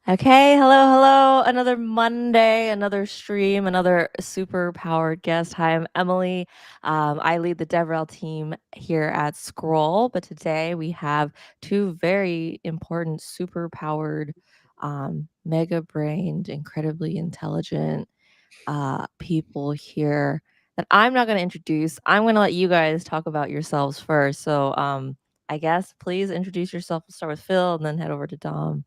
Okay, hello. Another Monday, another stream, another super powered guest. Hi, I'm Emily. I lead the DevRel team here at Scroll, but today we have two very important, super powered, mega brained, incredibly intelligent people here that I'm not going to introduce. I'm going to let you guys talk about yourselves first. So, I guess please introduce yourself. We'll start with Phil and then head over to Dom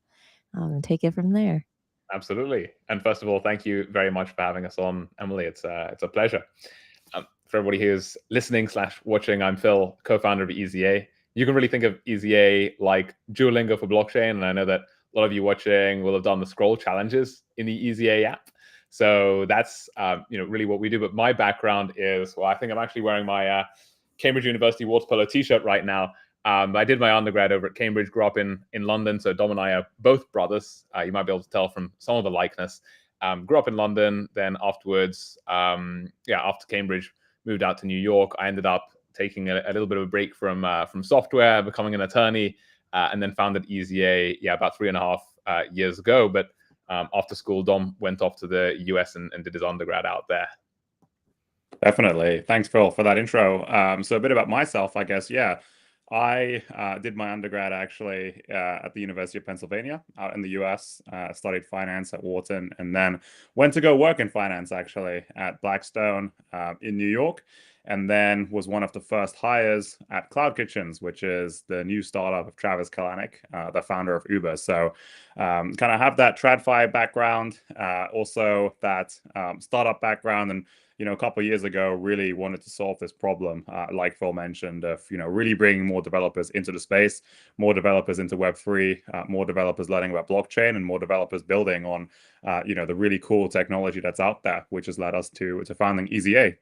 and take it from there. Absolutely. And first of all, thank you very much for having us on, Emily. It's a pleasure. For everybody who's listening / watching, I'm Phil, co-founder of EasyA. You can really think of EasyA like Duolingo for blockchain, and I know that a lot of you watching will have done the scroll challenges in the EasyA app. So that's really what we do. But my background is, well, I think I'm actually wearing my Cambridge University water polo t-shirt right now. I did my undergrad over at Cambridge, grew up in London. So Dom and I are both brothers. You might be able to tell from some of the likeness. Grew up in London, then afterwards, after Cambridge, moved out to New York. I ended up taking a little bit of a break from software, becoming an attorney, and then founded EasyA, about 3.5 years ago. But after school, Dom went off to the US and did his undergrad out there. Definitely. Thanks, Phil, for that intro. So a bit about myself, I guess. Yeah, I did my undergrad actually at the University of Pennsylvania out in the US. Studied finance at Wharton, and then went to go work in finance actually at Blackstone in New York. And then was one of the first hires at Cloud Kitchens, which is the new startup of Travis Kalanick, the founder of Uber. So kind of have that TradFi background, also that startup background. And a couple of years ago, really wanted to solve this problem, like Phil mentioned, of really bringing more developers into the space, more developers into Web3, more developers learning about blockchain, and more developers building on, the really cool technology that's out there, which has led us to founding EasyA.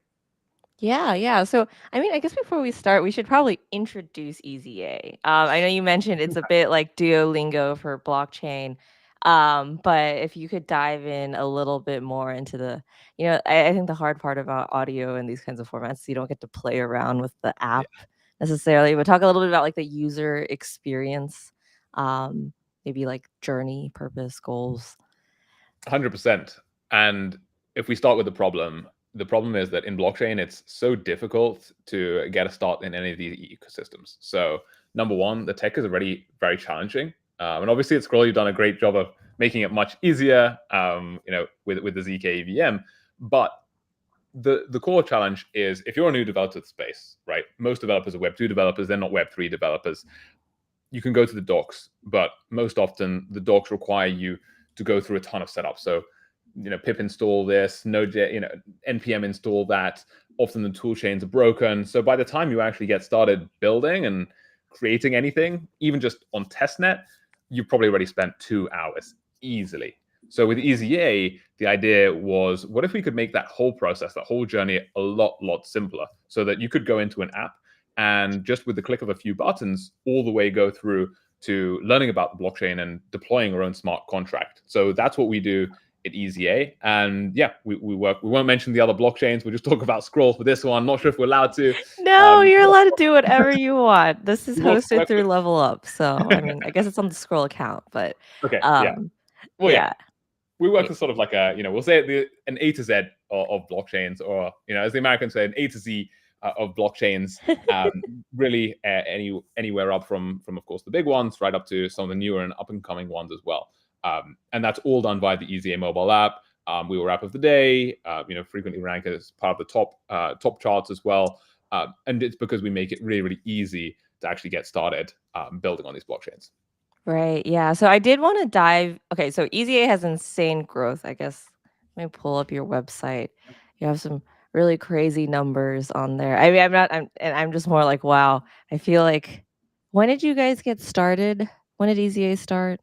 Yeah. So, I mean, I guess before we start, we should probably introduce EasyA. I know you mentioned it's a bit like Duolingo for blockchain, but if you could dive in a little bit more into I think the hard part about audio and these kinds of formats, you don't get to play around with the app necessarily, but talk a little bit about like the user experience, maybe like journey, purpose, goals. 100%. And if we start with the problem is that in blockchain, it's so difficult to get a start in any of these ecosystems. So number one, the tech is already very challenging. And obviously at Scroll, you've done a great job of making it much easier, with the ZK EVM. But the core challenge is if you're a new developer to the space, right? Most developers are Web2 developers, they're not Web3 developers. You can go to the docs, but most often the docs require you to go through a ton of setup. So, pip install this, node, npm install that. Often the tool chains are broken. So by the time you actually get started building and creating anything, even just on testnet, you've probably already spent 2 hours easily. So with EasyA, the idea was, what if we could make that whole process, that whole journey, a lot simpler, so that you could go into an app and just with the click of a few buttons, all the way go through to learning about the blockchain and deploying our own smart contract. So that's what we do at EasyA. And yeah, we work. We won't mention the other blockchains. We'll just talk about Scroll for this one. Not sure if we're allowed to. No, you're allowed to do whatever you want. This is We also hosted work through with. Level Up, so I mean, I guess it's on the Scroll account, but Okay, yeah. um, Well, yeah. yeah. We work with sort of like we'll say an A to Z of blockchains, or as the Americans say, an A to Z of blockchains. Really, anywhere up from of course the big ones, right up to some of the newer and up and coming ones as well. And that's all done by the EasyA mobile app. We were app of the day. Frequently ranked as part of the top charts as well. And it's because we make it really easy to actually get started building on these blockchains. Right. Yeah. So I did want to dive. Okay. So EasyA has insane growth. I guess let me pull up your website. You have some really crazy numbers on there. I mean, I'm just more like, wow. I feel like, when did you guys get started? When did EasyA start?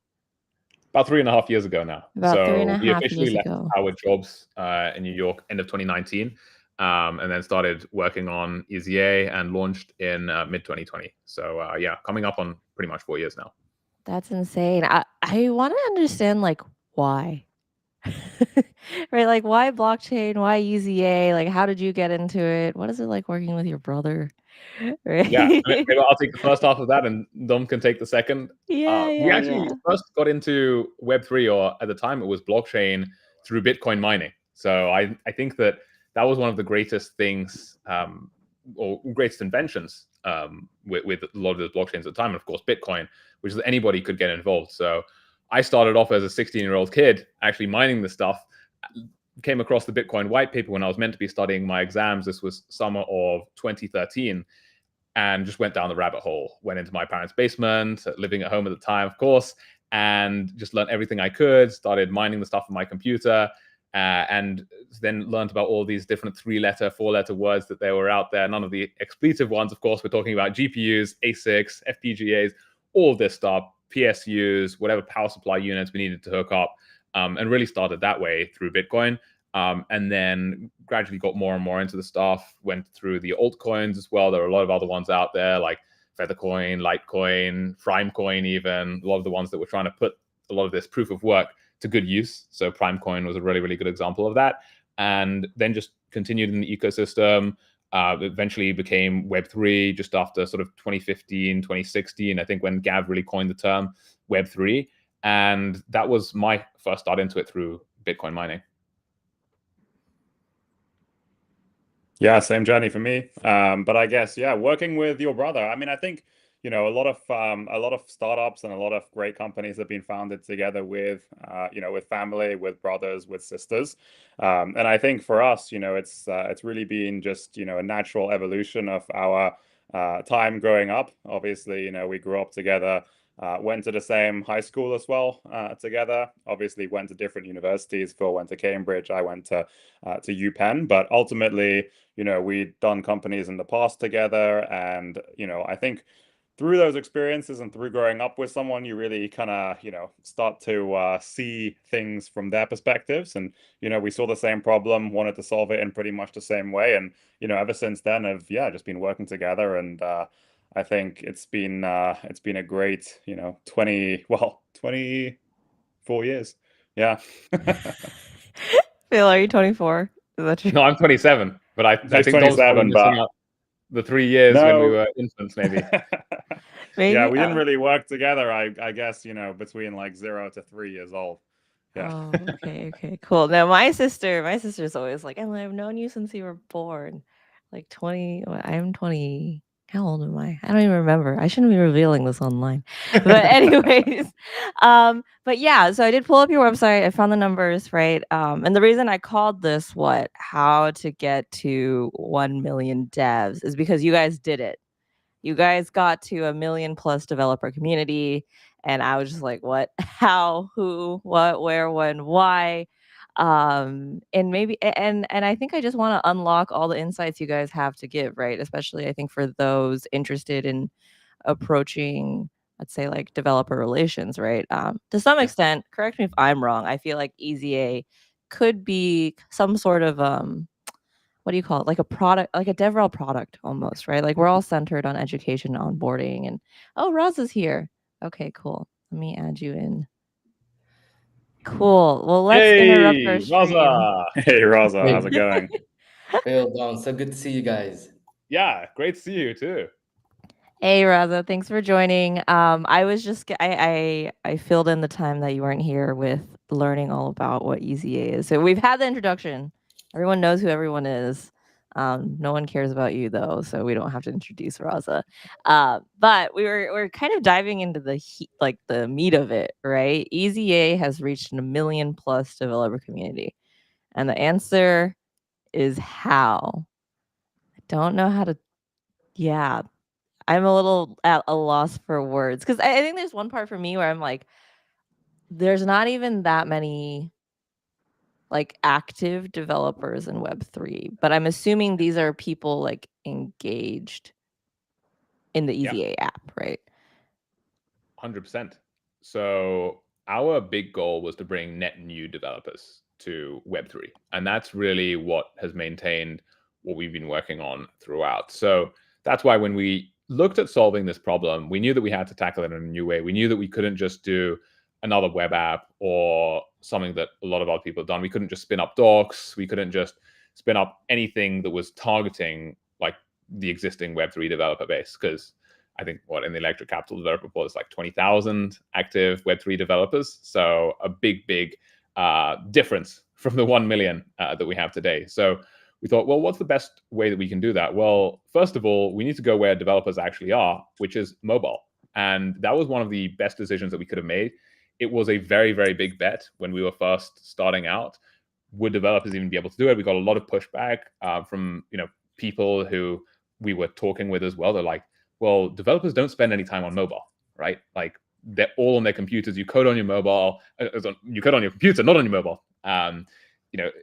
About 3.5 years ago now. About three and So a we half officially years left ago. our jobs in New York end of 2019, and then started working on EasyA and launched in mid 2020. So coming up on pretty much 4 years now. That's insane. I want to understand like why. Right, like why blockchain? Why EasyA? Like how did you get into it? What is it like working with your brother? right? Yeah, maybe I'll take the first half of that, and Dom can take the second. Yeah, We yeah, actually yeah. first got into Web3, or at the time it was blockchain, through Bitcoin mining. So I think that was one of the greatest things, or greatest inventions, with a lot of the blockchains at the time, and of course Bitcoin, which is that anybody could get involved. So I started off as a 16-year-old kid actually mining this stuff. Came across the Bitcoin white paper when I was meant to be studying my exams. This was summer of 2013. And just went down the rabbit hole. Went into my parents' basement, living at home at the time, of course, and just learned everything I could. Started mining the stuff on my computer, and then learned about all these different 3-letter, 4-letter words that they were out there. None of the expletive ones, of course. We're talking about GPUs, ASICs, FPGAs, all of this stuff, PSUs, whatever power supply units we needed to hook up, and really started that way through Bitcoin. And then gradually got more and more into the stuff, went through the altcoins as well. There are a lot of other ones out there like Feathercoin, Litecoin, Primecoin, even a lot of the ones that were trying to put a lot of this proof of work to good use. So Primecoin was a really, really good example of that. And then just continued in the ecosystem, eventually became Web3 just after sort of 2015, 2016, I think, when Gav really coined the term Web3. And that was my first start into it through Bitcoin mining. Yeah, same journey for me. But I guess, yeah, working with your brother. I mean, I think, a lot of startups and a lot of great companies have been founded together with, with family, with brothers, with sisters. And I think for us, it's really been just, a natural evolution of our time growing up. Obviously, we grew up together. Went to the same high school as well together. Obviously, went to different universities. Phil went to Cambridge. I went to UPenn. But ultimately, we'd done companies in the past together, and I think through those experiences and through growing up with someone, you really kind of start to see things from their perspectives. And we saw the same problem, wanted to solve it in pretty much the same way, and ever since then, have just been working together. And I think it's been a great 24 years. Yeah. Phil, are you 24? Is that true? No, I'm 27, but I He's think Dom's 27, probably missing but out the 3 years when we no. were infants, maybe. Maybe. Yeah, we didn't really work together. I guess between like 0 to 3 years old. Yeah. Oh, okay, cool. Now my sister's always like, Emily, I've known you since you were born. Like 20, I'm 20. How old am I? I don't even remember. I shouldn't be revealing this online. But anyways, but yeah, so I did pull up your website. I found the numbers, right? And the reason I called this how to get to 1 million devs is because you guys did it. You guys got to 1 million plus developer community. And I was just like, what, how, who, what, where, when, why? And maybe, and I think I just want to unlock all the insights you guys have to give, right? Especially I think for those interested in approaching, let's say, like developer relations, right? To some extent, correct me if I'm wrong, I feel like EasyA could be some sort of what do you call it? Like a product, like a DevRel product almost, right? Like we're all centered on education, onboarding, and oh, Roz is here. Okay, cool. Let me add you in. Cool. Well, let's interrupt our Hey, stream. Raza! Hey, Raza, how's it going? Phil, Don, so good to see you guys. Yeah, great to see you too. Hey, Raza, thanks for joining. I was just I filled in the time that you weren't here with learning all about what EasyA is. So we've had the introduction. Everyone knows who everyone is. No one cares about you though, so we don't have to introduce Raza. But we're kind of diving into the meat of it, right? EasyA has reached 1 million plus developer community, and the answer is how. I don't know how to. Yeah, I'm a little at a loss for words because I think there's one part for me where I'm like, there's not even that many like active developers in Web3, but I'm assuming these are people like engaged in the EasyA app, right? 100%. So our big goal was to bring net new developers to Web3. And that's really what has maintained what we've been working on throughout. So that's why when we looked at solving this problem, we knew that we had to tackle it in a new way. We knew that we couldn't just do another web app or something that a lot of other people have done. We couldn't just spin up docs. We couldn't just spin up anything that was targeting like the existing Web3 developer base, because I think in the Electric Capital developer pool, it's like 20,000 active Web3 developers. So a big difference from the 1 million that we have today. So we thought, well, what's the best way that we can do that? Well, first of all, we need to go where developers actually are, which is mobile. And that was one of the best decisions that we could have made. It was a very big bet when we were first starting out. Would developers even be able to do it? We got a lot of pushback from people who we were talking with as well. They're like, well, developers don't spend any time on mobile, right? Like, they're all on their computers. You code on your mobile. You code on your computer, not on your mobile.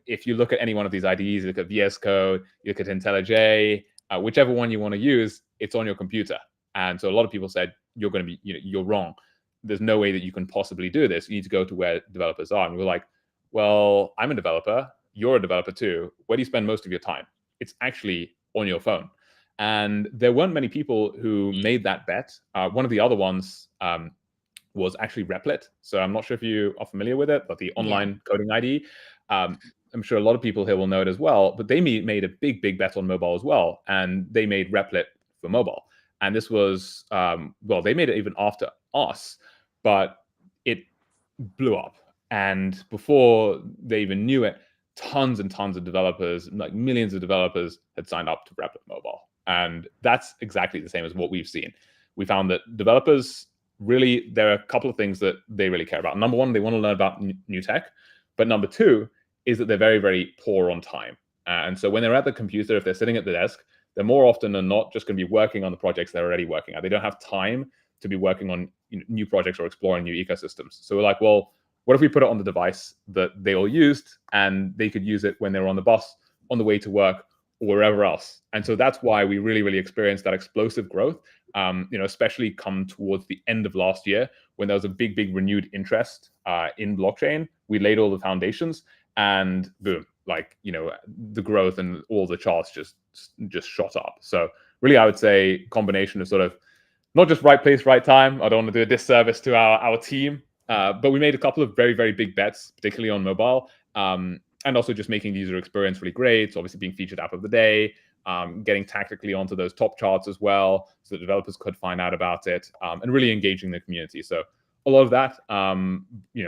If you look at any one of these IDEs, you look at VS Code, you look at IntelliJ, whichever one you want to use, it's on your computer. And so a lot of people said, you're wrong. There's no way that you can possibly do this. You need to go to where developers are. And we were like, well, I'm a developer. You're a developer too. Where do you spend most of your time? It's actually on your phone. And there weren't many people who made that bet. One of the other ones was actually Replit. So I'm not sure if you are familiar with it, but the online coding IDE. I'm sure a lot of people here will know it as well, but they made a big bet on mobile as well. And they made Replit for mobile. And this was, they made it even after us, but it blew up. And before they even knew it, tons and tons of developers, like millions of developers, had signed up to Replit Mobile. And that's exactly the same as what we've seen. We found that developers really, there are a couple of things that they really care about. Number one, they want to learn about new tech. But number two is that they're very poor on time. And so when they're at the computer, if they're sitting at the desk, they're more often than not just going to be working on the projects they're already working on. They don't have time to be working on new projects or exploring new ecosystems. So we're like, well, what if we put it on the device that they all used and they could use it when they were on the bus, on the way to work, or wherever else? And so that's why we really experienced that explosive growth, especially come towards the end of last year when there was a big renewed interest in blockchain. We laid all the foundations and boom, the growth and all the charts just shot up. So really, I would say combination of sort of not just right place, right time. I don't want to do a disservice to our team, but we made a couple of very big bets, particularly on mobile, and also just making the user experience really great. So obviously being featured app of the day, getting tactically onto those top charts as well, so that developers could find out about it, and really engaging the community. So a lot of that,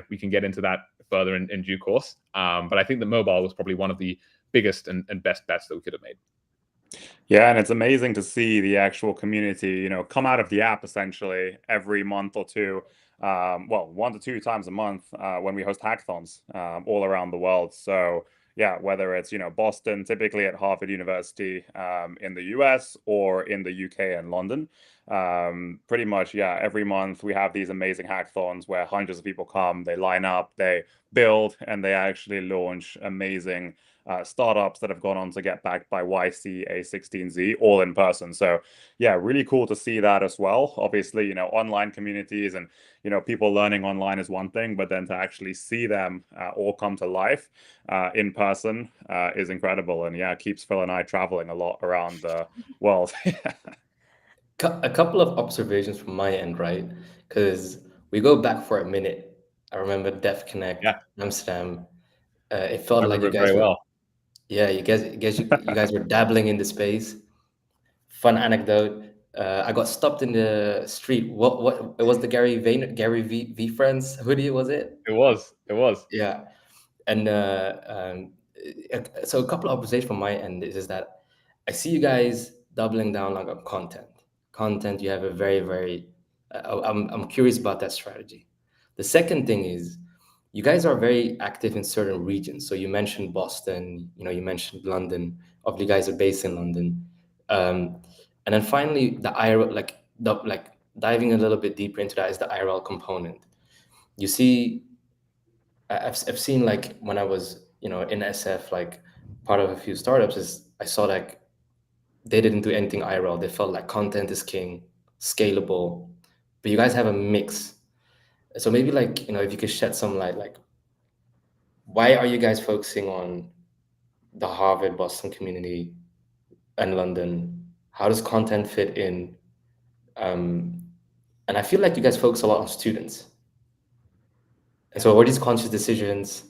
we can get into that further in due course. But I think that mobile was probably one of the biggest and best bets that we could have made. Yeah, and it's amazing to see the actual community, come out of the app essentially every month or two. 1 to 2 times a month when we host hackathons all around the world. So yeah, whether it's Boston, typically at Harvard University in the US, or in the UK and London, pretty much every month we have these amazing hackathons where hundreds of people come, they line up, they build, and they actually launch amazing startups that have gone on to get backed by YC A16Z, all in person. So yeah, really cool to see that as well. Obviously, online communities and people learning online is one thing, but then to actually see them all come to life in person is incredible. And yeah, keeps Phil and I traveling a lot around the world. A couple of observations from my end, right? Because we go back for a minute. I remember Dev Connect, Amsterdam. It felt like you guys were, you guys were dabbling in the space. Fun anecdote. I got stopped in the street. What it was the Gary V Friends hoodie, was it? It was. Yeah. And so a couple of observations from my end is that I see you guys doubling down on content. You have a very I'm curious about that strategy. The second thing is you guys are very active in certain regions. So you mentioned Boston, you mentioned London. Obviously, you guys are based in London. And then finally, the IRL, diving a little bit deeper into that is the IRL component. You see, I've seen when I was in SF, part of a few startups is I saw they didn't do anything IRL. They felt like content is king, scalable, but you guys have a mix. So maybe if you could shed some light, why are you guys focusing on the Harvard, Boston community and London? How does content fit in? And I feel like you guys focus a lot on students. And so what are these conscious decisions?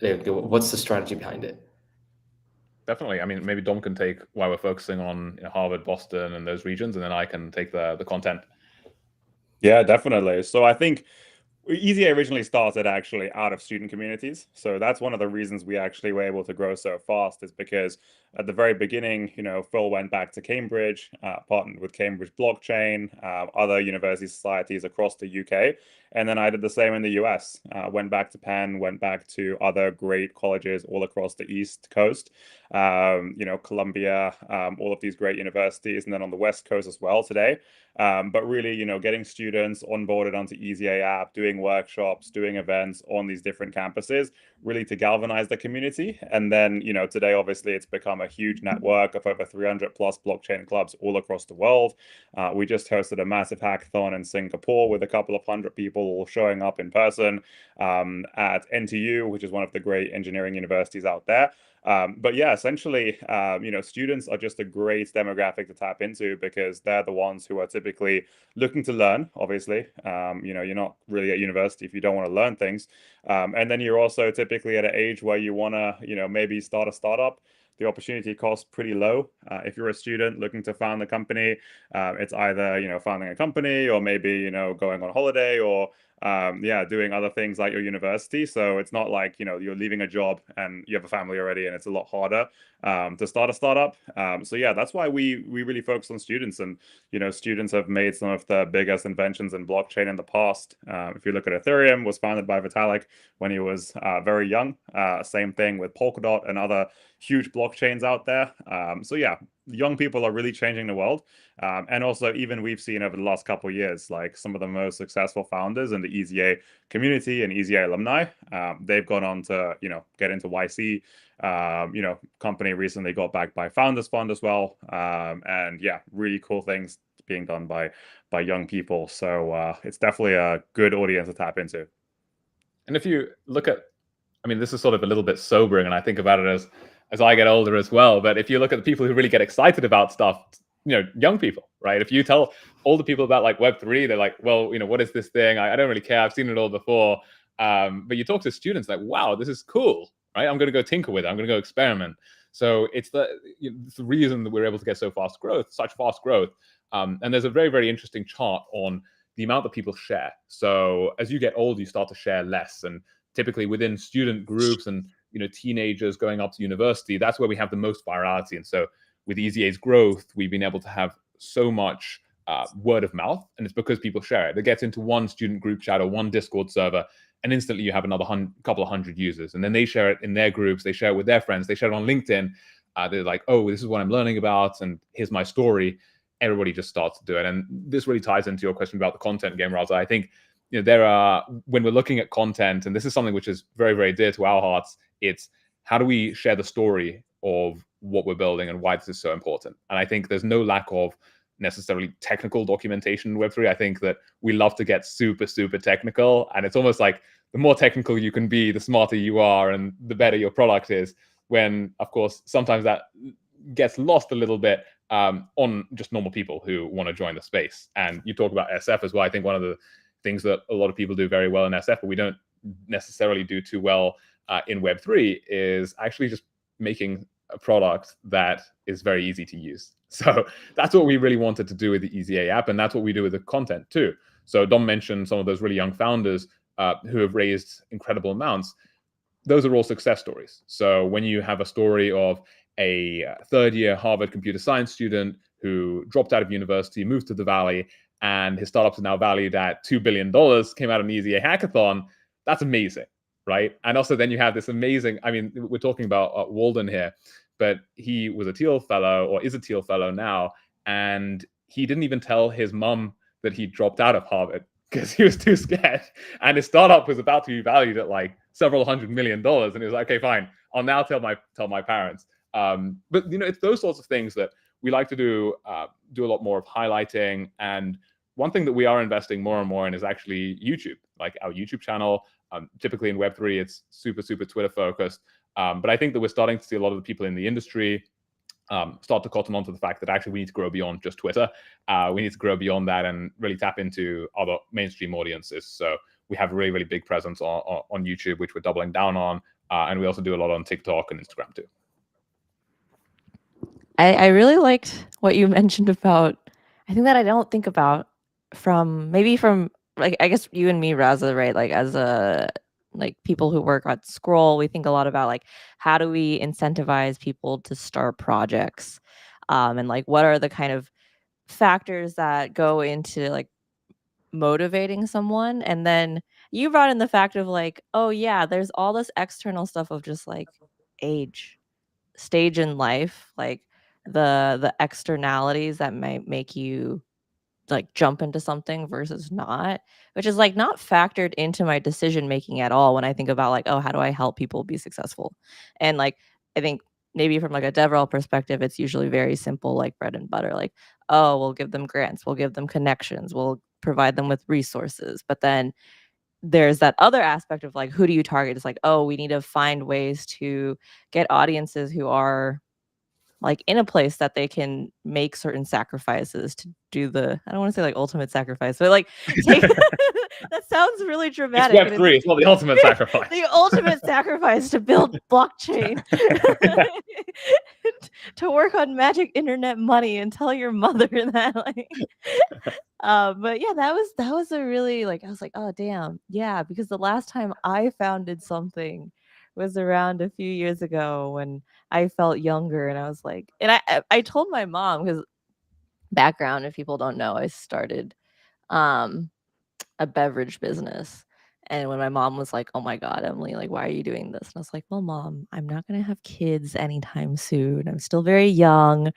What's the strategy behind it? Definitely. I mean, maybe Dom can take why we're focusing on Harvard, Boston, and those regions, and then I can take the content. Yeah, definitely. So I think EasyA originally started actually out of student communities. So that's one of the reasons we actually were able to grow so fast, is because at the very beginning, Phil went back to Cambridge, partnered with Cambridge Blockchain, other university societies across the UK. And then I did the same in the US, went back to Penn, went back to other great colleges all across the East Coast, Columbia, all of these great universities, and then on the West Coast as well today. But really, getting students onboarded onto EasyA app, doing workshops, doing events on these different campuses, really to galvanize the community. And then, today, obviously, it's become a huge network of over 300 plus blockchain clubs all across the world. We just hosted a massive hackathon in Singapore with a couple of hundred people all showing up in person at NTU, which is one of the great engineering universities out there. But yeah, essentially, students are just a great demographic to tap into, because they're the ones who are typically looking to learn, obviously. You're not really at university if you don't want to learn things. And then you're also typically at an age where you want to, maybe start a startup. The opportunity cost pretty low. If you're a student looking to found a company, it's either, founding a company, or maybe, going on holiday, or doing other things like your university. So it's not like, you're leaving a job and you have a family already, and it's a lot harder to start a startup. So yeah, that's why we really focus on students. And, students have made some of the biggest inventions in blockchain in the past. If you look at Ethereum, was founded by Vitalik when he was very young. Same thing with Polkadot and other huge blockchains out there. So yeah, young people are really changing the world. And also, even we've seen over the last couple of years, like some of the most successful founders in the EasyA community and EasyA alumni, they've gone on to, get into YC. Company recently got backed by Founders Fund as well. And yeah, really cool things being done by young people. So it's definitely a good audience to tap into. And if you look at, I mean, this is sort of a little bit sobering, and I think about it as I get older as well. But if you look at the people who really get excited about stuff, young people, right? If you tell older people about like Web3, they're like, well, what is this thing? I don't really care. I've seen it all before. But you talk to students like, wow, this is cool, right? I'm going to go tinker with it. I'm going to go experiment. So it's the reason that we're able to get such fast growth. And there's a very, very interesting chart on the amount that people share. So as you get older, you start to share less. And typically within student groups and teenagers going up to university, that's where we have the most virality. And so with EasyA's growth, we've been able to have so much word of mouth, and it's because people share it. It gets into one student group chat or one Discord server, and instantly you have another couple of hundred users, and then they share it in their groups, they share it with their friends, they share it on LinkedIn. They're like, oh, this is what I'm learning about, and here's my story. Everybody just starts to do it. And this really ties into your question about the content game, Raza. I think there are, when we're looking at content, and this is something which is very, very dear to our hearts, it's how do we share the story of what we're building and why this is so important. And I think there's no lack of necessarily technical documentation in Web3. I think that we love to get super, super technical. And it's almost like the more technical you can be, the smarter you are and the better your product is. When, of course, sometimes that gets lost a little bit on just normal people who want to join the space. And you talk about SF as well. I think one of the things that a lot of people do very well in SF, but we don't necessarily do too well in Web3, is actually just making a product that is very easy to use. So that's what we really wanted to do with the EasyA app, and that's what we do with the content too. So Dom mentioned some of those really young founders who have raised incredible amounts. Those are all success stories. So when you have a story of a third-year Harvard computer science student who dropped out of university, moved to the Valley, and his startups are now valued at $2 billion, came out of an EasyA hackathon, that's amazing, right? And also then you have this amazing, I mean, we're talking about Walden here, but he was a Thiel fellow, or is a Thiel fellow now, and he didn't even tell his mom that he dropped out of Harvard because he was too scared. And his startup was about to be valued at like several $100 million, and he was like, okay, fine, I'll now tell my parents. But it's those sorts of things that we like to do a lot more of highlighting. And one thing that we are investing more and more in is actually YouTube, like our YouTube channel. Typically in Web3, it's super, super Twitter focused. But I think that we're starting to see a lot of the people in the industry start to cotton on to the fact that actually we need to grow beyond just Twitter. We need to grow beyond that and really tap into other mainstream audiences. So we have a really, really big presence on YouTube, which we're doubling down on. And we also do a lot on TikTok and Instagram too. I really liked what you mentioned about, I think that I don't think about from like, I guess you and me, Raza, right? Like as a like people who work at Scroll, we think a lot about like how do we incentivize people to start projects, and like what are the kind of factors that go into like motivating someone. And then you brought in the fact of like, oh yeah, there's all this external stuff of just like age, stage in life, like the externalities that might make you like jump into something versus not, which is like not factored into my decision making at all when I think about like, oh, how do I help people be successful? And like I think maybe from like a DevRel perspective, it's usually very simple, like bread and butter, like, oh, we'll give them grants, we'll give them connections, we'll provide them with resources. But then there's that other aspect of like, who do you target? It's like, oh, we need to find ways to get audiences who are like in a place that they can make certain sacrifices to do the, I don't want to say like ultimate sacrifice, but like take that sounds really It's dramatic. And Web3. It's not the ultimate sacrifice. the ultimate sacrifice to build blockchain, to work on magic internet money and tell your mother that like but yeah, that was a really like, I was like, oh damn, yeah, because the last time I founded something was around a few years ago when I felt younger, and I was like, and I told my mom, because background, if people don't know, I started um a beverage business. And when my mom was like, "Oh my God, Emily, like, why are you doing this?" And I was like, "Well, mom, I'm not going to have kids anytime soon. I'm still very young.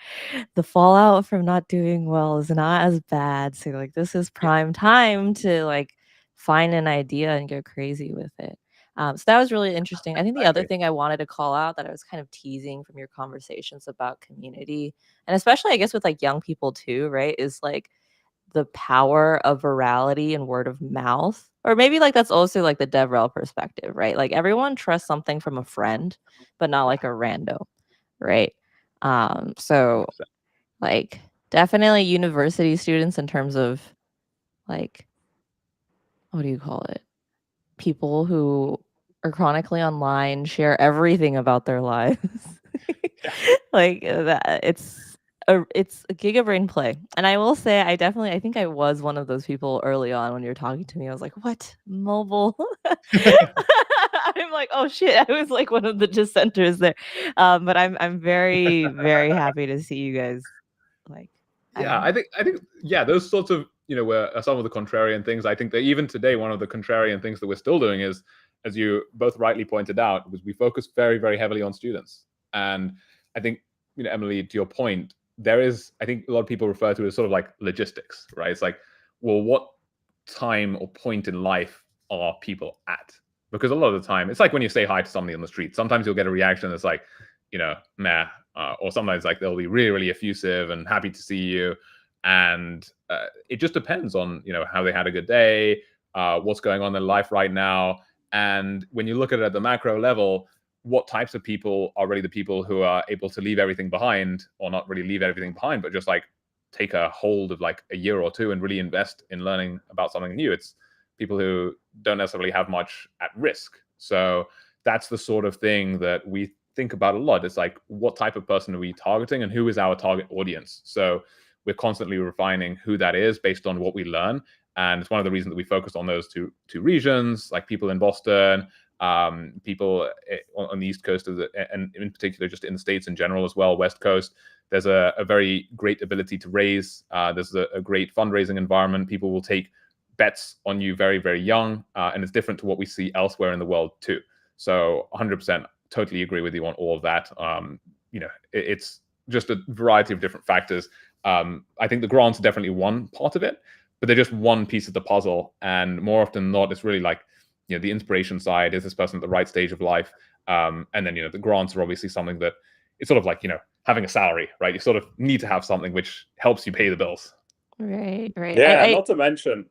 The fallout from not doing well is not as bad. So, like, this is prime time to, like, find an idea and go crazy with it." So that was really interesting. I think the other Exactly. thing I wanted to call out that I was kind of teasing from your conversations about community, and especially, I guess, with like young people too, right, is like the power of virality and word of mouth. Or maybe like that's also like the DevRel perspective, right? Like everyone trusts something from a friend, but not like a rando, right? So 100%. like definitely university students in terms of like, what do you call it? People who are chronically online, share everything about their lives. Yeah. Like that, it's a gigabrain play. And I will say, I think I was one of those people early on when you're talking to me. I was like, what? Mobile? I'm like, oh shit, I was like one of the dissenters there. But I'm very, very happy to see you guys like, I don't Yeah, know. I think yeah, those sorts of, were some of the contrarian things. I think that even today, one of the contrarian things that we're still doing is, as you both rightly pointed out, was we focus very, very heavily on students. And I think, Emily, to your point, there is, I think a lot of people refer to it as sort of like logistics, right? It's like, well, what time or point in life are people at? Because a lot of the time, it's like when you say hi to somebody on the street, sometimes you'll get a reaction that's like, meh, or sometimes like they'll be really, really effusive and happy to see you. And it just depends on, how they had a good day, what's going on in their life right now. And when you look at it at the macro level, what types of people are really the people who are able to leave everything behind, or not really leave everything behind, but just like take a hold of like a year or two and really invest in learning about something new? It's people who don't necessarily have much at risk. So that's the sort of thing that we think about a lot. It's like, what type of person are we targeting and who is our target audience? So we're constantly refining who that is based on what we learn. And it's one of the reasons that we focus on those two regions, like people in Boston, people on the East Coast, and in particular just in the States in general as well, West Coast. There's a very great ability to raise. There's a great fundraising environment. People will take bets on you very, very young, and it's different to what we see elsewhere in the world too. So 100% totally agree with you on all of that. It's just a variety of different factors. I think the grants are definitely one part of it, but they're just one piece of the puzzle. And more often than not, it's really like, the inspiration side. Is this person at the right stage of life? And then, the grants are obviously something that it's sort of like, having a salary, right? You sort of need to have something which helps you pay the bills. Right, right. Yeah, not to mention.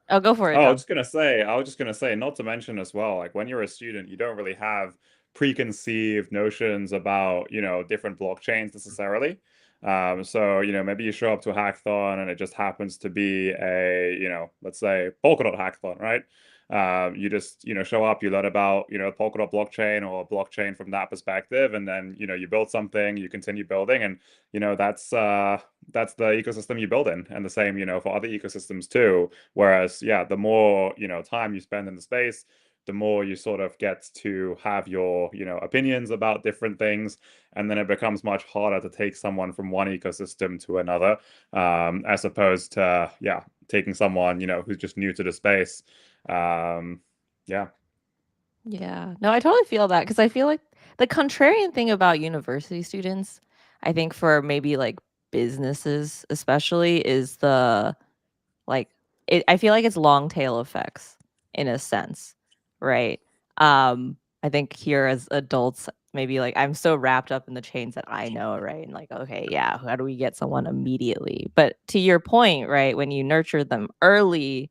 I'll go for it, Oh, I Dom. was just gonna say, not to mention as well, like when you're a student, you don't really have preconceived notions about, different blockchains necessarily. So, maybe you show up to a hackathon and it just happens to be a, let's say Polkadot hackathon, right? You just, show up, you learn about, Polkadot blockchain or blockchain from that perspective, and then, you build something, you continue building, and that's the ecosystem you build in. And the same, for other ecosystems too. Whereas, yeah, the more, time you spend in the space, the more you sort of get to have your, opinions about different things. And then it becomes much harder to take someone from one ecosystem to another, as opposed to, taking someone, who's just new to the space. Yeah. Yeah. No, I totally feel that because I feel like the contrarian thing about university students, I think for maybe like businesses especially, is like I feel like it's long tail effects in a sense, right? I think here as adults, maybe like I'm so wrapped up in the chains that I know, right? And like, okay, yeah, how do we get someone immediately? But to your point, right, when you nurture them early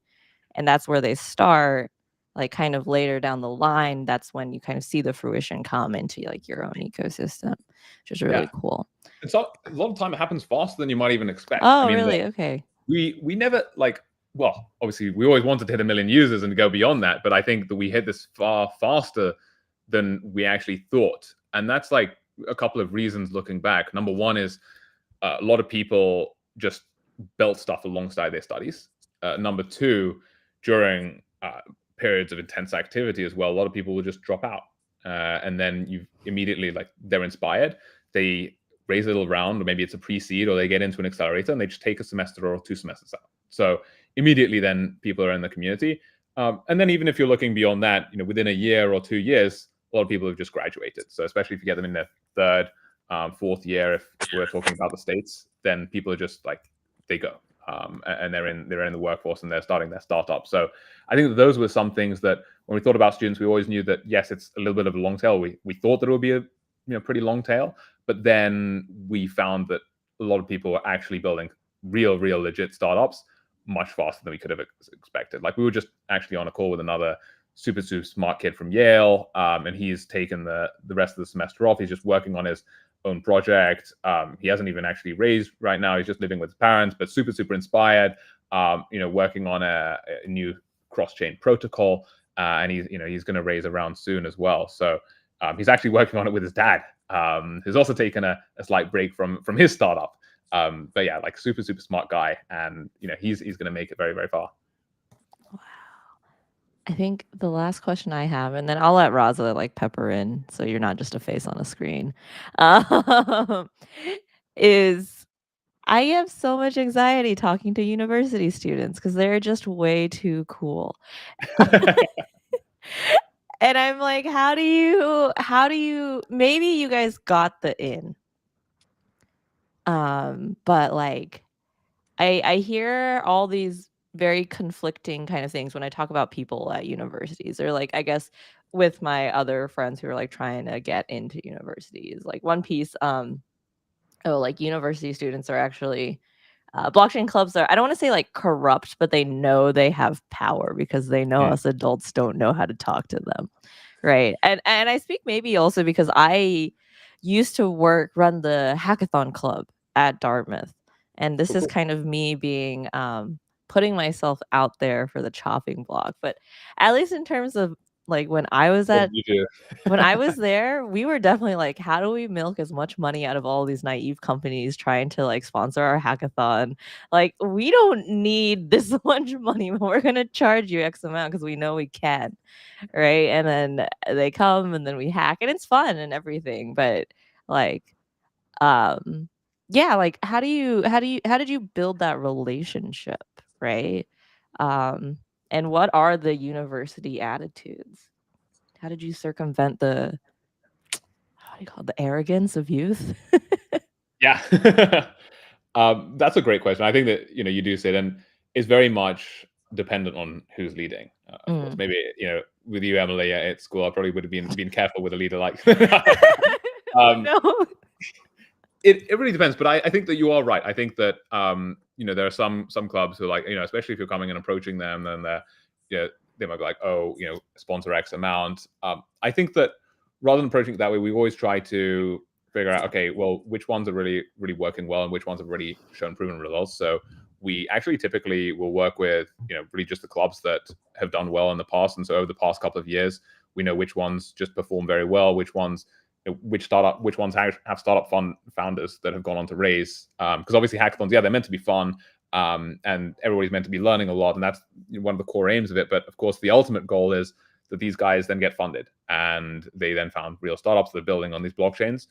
and that's where they start, like kind of later down the line, that's when you kind of see the fruition come into like your own ecosystem, which is really cool. It's a lot of time it happens faster than you might even expect. Oh, really? Okay. We never well, obviously we always wanted to hit 1 million users and go beyond that, but I think that we hit this far faster than we actually thought. And that's like a couple of reasons looking back. Number one is a lot of people just built stuff alongside their studies. Number two, during periods of intense activity as well, a lot of people will just drop out. And then you immediately, like, they're inspired. They raise a little round, or maybe it's a pre-seed, or they get into an accelerator and they just take a semester or 2 semesters out. So immediately then people are in the community. And then even if you're looking beyond that, within a year or 2 years, a lot of people have just graduated. So especially if you get them in their third, fourth year, if we're talking about the States, then people are just like, they go. And they're in the workforce and they're starting their startup. So I think that those were some things that when we thought about students, we always knew that, yes, it's a little bit of a long tail. We thought that it would be a pretty long tail, but then we found that a lot of people were actually building real legit startups much faster than we could have expected. Like, we were just actually on a call with another super smart kid from Yale, and he's taken the rest of the semester off. He's just working on his own project. He hasn't even actually raised right now. He's just living with his parents, but super inspired. Working on a new cross-chain protocol, and he's going to raise a round soon as well. So he's actually working on it with his dad, who's also taken a slight break from his startup. But yeah, like super smart guy, and he's going to make it very far. Wow. I think the last question I have, and then I'll let Raza like pepper in, so you're not just a face on a screen, is I have so much anxiety talking to university students because they're just way too cool. And I'm like, how do you, maybe you guys got the in. But like, I hear all these very conflicting kind of things when I talk about people at universities, or like, I guess with my other friends who are like trying to get into universities. Like one piece, like university students are actually blockchain clubs are, I don't want to say like corrupt, but they know they have power because they know us adults don't know how to talk to them. Right. And I speak maybe also because I used to run the hackathon club at Dartmouth. And this is kind of me being putting myself out there for the chopping block. But at least in terms of like when I was when I was there, we were definitely like, how do we milk as much money out of all these naive companies trying to like sponsor our hackathon? Like, we don't need this much money, but we're gonna charge you X amount because we know we can. Right. And then they come and then we hack and it's fun and everything. But like, yeah, like how did you build that relationship? Right. And what are the university attitudes? How did you circumvent the, how do you call it, the arrogance of youth? Yeah. That's a great question. I think that, you do say, and it's very much dependent on who's leading. Of course, maybe, with you, Emily, at school, I probably would have been careful with a leader like. No. It really depends, but I think that you are right. I think that there are some clubs who are like, especially if you're coming and approaching them, then they might be like, oh, sponsor X amount. I think that rather than approaching it that way, we always try to figure out, okay, well, which ones are really working well and which ones have really shown proven results. So we actually typically will work with, really just the clubs that have done well in the past. And so over the past couple of years, we know which ones just perform very well, which ones have startup founders that have gone on to raise. Because obviously hackathons, they're meant to be fun, and everybody's meant to be learning a lot, and that's one of the core aims of it. But of course, the ultimate goal is that these guys then get funded, and they then found real startups that are building on these blockchains.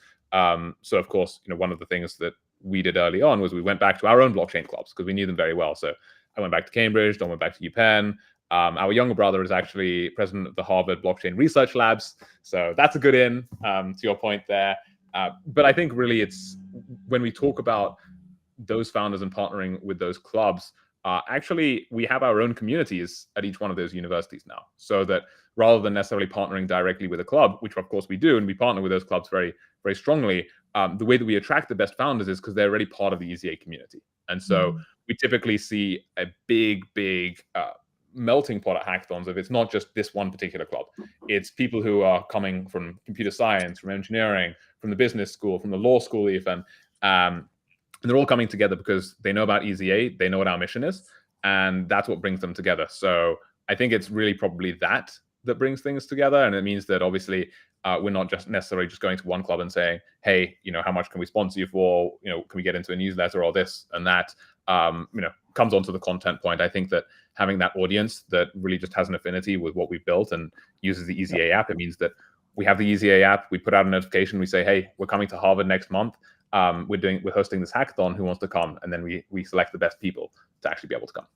So of course, one of the things that we did early on was we went back to our own blockchain clubs because we knew them very well. So I went back to Cambridge, Don went back to UPenn. Our younger brother is actually president of the Harvard Blockchain Research Labs. So that's a good in, to your point there. But I think really it's when we talk about those founders and partnering with those clubs, actually we have our own communities at each one of those universities now. So that rather than necessarily partnering directly with a club, which of course we do, and we partner with those clubs very, very strongly, the way that we attract the best founders is because they're already part of the EasyA community. And so we typically see a big melting pot at hackathons of it's not just this one particular club. It's people who are coming from computer science, from engineering, from the business school, from the law school even. And they're all coming together because they know about EasyA, they know what our mission is, and that's what brings them together. So I think it's really probably that brings things together. And it means that obviously we're not just necessarily just going to one club and saying, hey, how much can we sponsor you for? Can we get into a newsletter or this and that? Comes onto the content point. I think that having that audience that really just has an affinity with what we've built and uses the EasyA app, it means that we have the EasyA app, we put out a notification, we say, hey, we're coming to Harvard next month. We're hosting this hackathon, who wants to come? And then we select the best people to actually be able to come.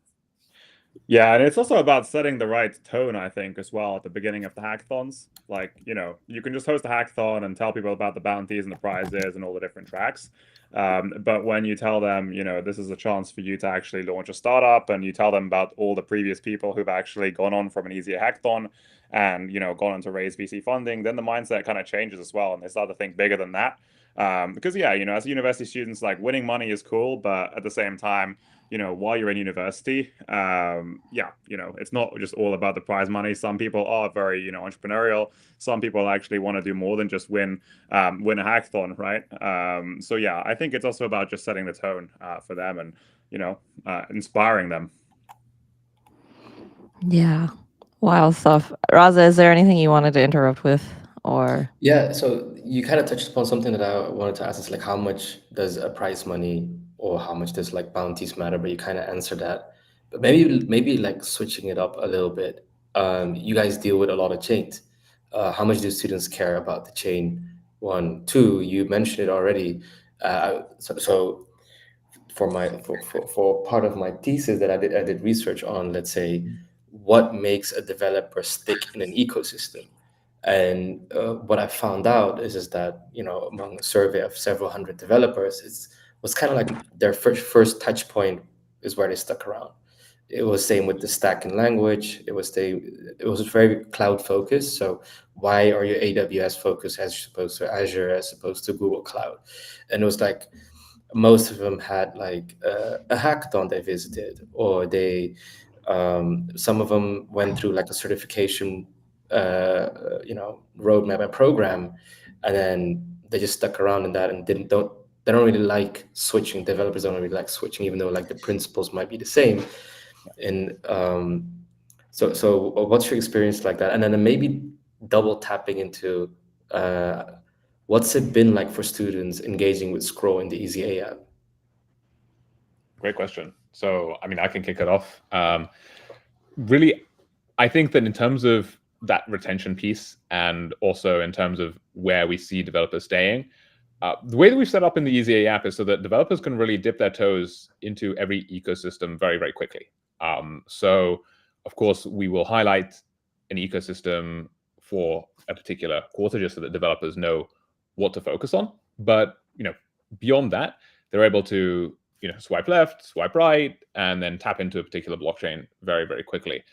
Yeah, and it's also about setting the right tone, I think, as well at the beginning of the hackathons. Like, you can just host a hackathon and tell people about the bounties and the prizes and all the different tracks. But when you tell them, this is a chance for you to actually launch a startup, and you tell them about all the previous people who've actually gone on from an EasyA hackathon and, gone on to raise VC funding, then the mindset kind of changes as well. And they start to think bigger than that. Because, as university students, like winning money is cool, but at the same time, while you're in university, it's not just all about the prize money. Some people are very, entrepreneurial. Some people actually want to do more than just win a hackathon, right? So yeah, I think it's also about just setting the tone for them and, inspiring them. Yeah. Wild stuff. Raza, is there anything you wanted to interrupt with? Or yeah, so you kind of touched upon something that I wanted to ask is like, how much does a prize money or how much does like bounties matter? But you kind of answered that. But maybe like switching it up a little bit. You guys deal with a lot of chains. How much do students care about the chain? 1, 2, you mentioned it already. So for part of my thesis that I did research on, let's say, what makes a developer stick in an ecosystem. And what I found out is that, among a survey of several hundred developers, it was kind of like their first touch point is where they stuck around. It was same with the stack and language. It was very cloud focused. So why are you AWS focused as opposed to Azure, as opposed to Google Cloud? And it was like most of them had like a hackathon they visited, or they some of them went through like a certification roadmap and program, and then they just stuck around in that and they don't really like switching. Developers don't really like switching, even though like the principles might be the same. And so what's your experience like that? And then maybe double tapping into what's it been like for students engaging with Scroll in the EasyA app? Great question. So I mean, I can kick it off. Really, I think that in terms of that retention piece, and also in terms of where we see developers staying, the way that we've set up in the EasyA app is so that developers can really dip their toes into every ecosystem very, very quickly. So of course, we will highlight an ecosystem for a particular quarter just so that developers know what to focus on. But beyond that, they're able to swipe left, swipe right, and then tap into a particular blockchain very, very quickly.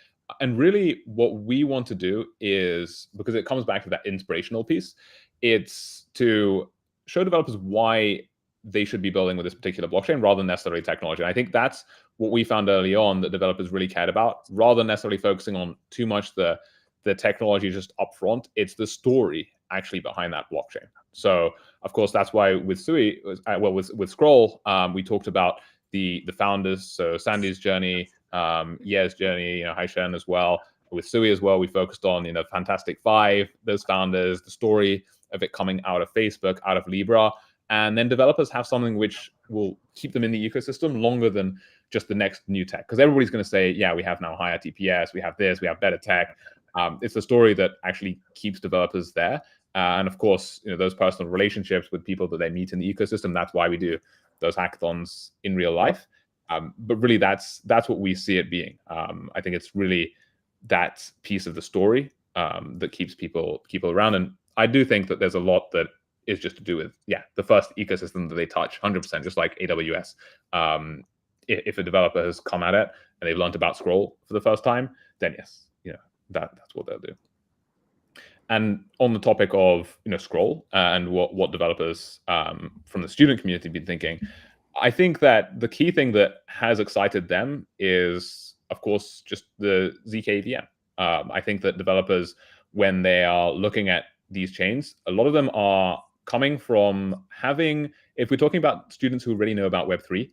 And really what we want to do is, because it comes back to that inspirational piece, it's to show developers why they should be building with this particular blockchain rather than necessarily technology. And I think that's what we found early on that developers really cared about, rather than necessarily focusing on too much the technology just upfront. It's the story actually behind that blockchain. So of course, that's why with SUI, with Scroll, we talked about the founders. So Sandy's journey, Ye's journey, Haishen as well. With Sui as well, we focused on Fantastic Five, those founders, the story of it coming out of Facebook, out of Libra, and then developers have something which will keep them in the ecosystem longer than just the next new tech. Because everybody's going to say, yeah, we have now higher TPS, we have this, we have better tech. It's a story that actually keeps developers there. And of course, those personal relationships with people that they meet in the ecosystem, that's why we do those hackathons in real life. But really, that's what we see it being. I think it's really that piece of the story that keeps people around. And I do think that there's a lot that is just to do with, the first ecosystem that they touch, 100%, just like AWS. If a developer has come at it and they've learned about Scroll for the first time, then yes, that's what they'll do. And on the topic of Scroll and what developers from the student community have been thinking, I think that the key thing that has excited them is, of course, just the ZK VM. I think that developers, when they are looking at these chains, a lot of them are coming from having, if we're talking about students who already know about Web3,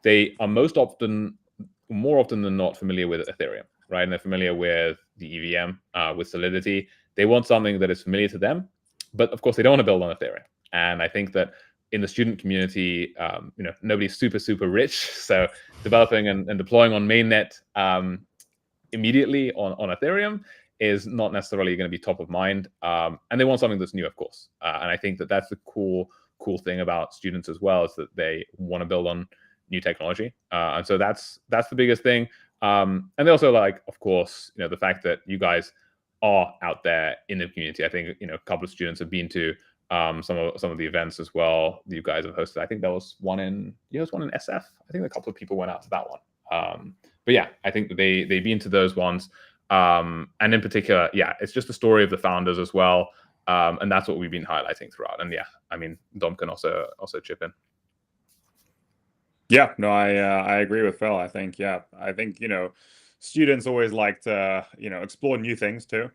they are more often than not familiar with Ethereum, right? And they're familiar with the EVM, with Solidity. They want something that is familiar to them, but of course they don't want to build on Ethereum. And I think that in the student community, nobody's super rich, so developing and deploying on mainnet immediately on Ethereum is not necessarily going to be top of mind. And they want something that's new, of course. And I think that that's the cool thing about students as well, is that they want to build on new technology. And so that's the biggest thing. And they also like, of course, the fact that you guys are out there in the community. I think, a couple of students have been to some of the events as well that you guys have hosted. I think there was one in SF. I think a couple of people went out to that one. But yeah, I think that they've been to those ones. And in particular, it's just the story of the founders as well. And that's what we've been highlighting throughout. And I mean, Dom can also chip in. Yeah, no, I agree with Phil. I think students always like to explore new things too.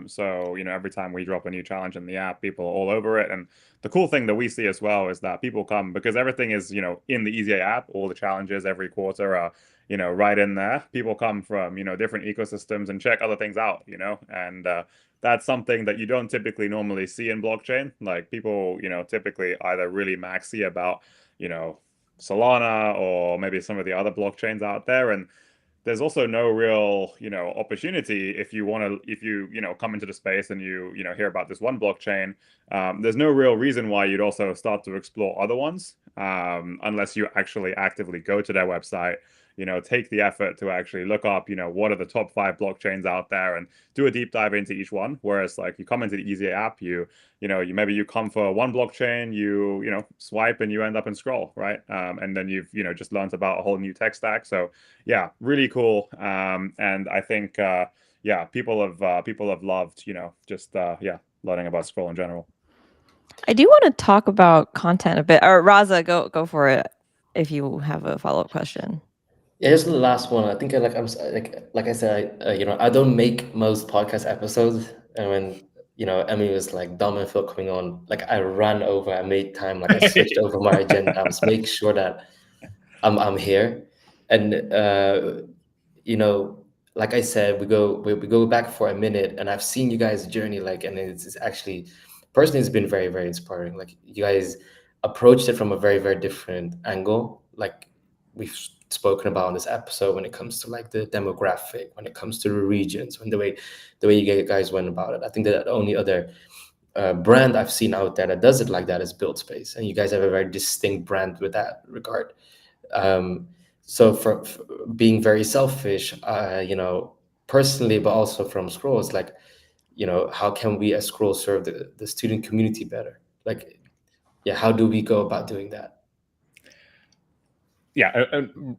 So every time we drop a new challenge in the app, people are all over it. And the cool thing that we see as well is that people come because everything is in the EasyA app. All the challenges every quarter are right in there. People come from different ecosystems and check other things out. And that's something that you don't typically normally see in blockchain. Like people typically either really maxi about Solana or maybe some of the other blockchains out there, and there's also no real opportunity if you come into the space and you hear about this one blockchain. There's no real reason why you'd also start to explore other ones unless you actually actively go to their website, take the effort to actually look up what are the top 5 blockchains out there and do a deep dive into each one. Whereas like you come into the EasyA app, you come for one blockchain, you swipe and you end up in Scroll, right? And then you've just learned about a whole new tech stack. So yeah, really cool. And I think people have loved just learning about Scroll in general. I do want to talk about content a bit. Or Raza, go for it if you have a follow-up question. Yeah, just the last one. I think like I said, I don't make most podcast episodes, and when Emily was like Dom and Phil coming on, like I ran over, I made time, like I switched over my agenda, I was making sure that I'm here, and like I said, we go back for a minute, and I've seen you guys' journey, like, and it's actually personally it's been very, very inspiring. Like you guys approached it from a very, very different angle, like we've spoken about in this episode, when it comes to like the demographic, when it comes to the regions, when the way you guys went about it. I think that the only other brand I've seen out there that does it like that is BuildSpace, and you guys have a very distinct brand with that regard. So for being very selfish, personally, but also from Scroll, it's like, how can we as Scroll serve the student community better? Like, how do we go about doing that? Yeah,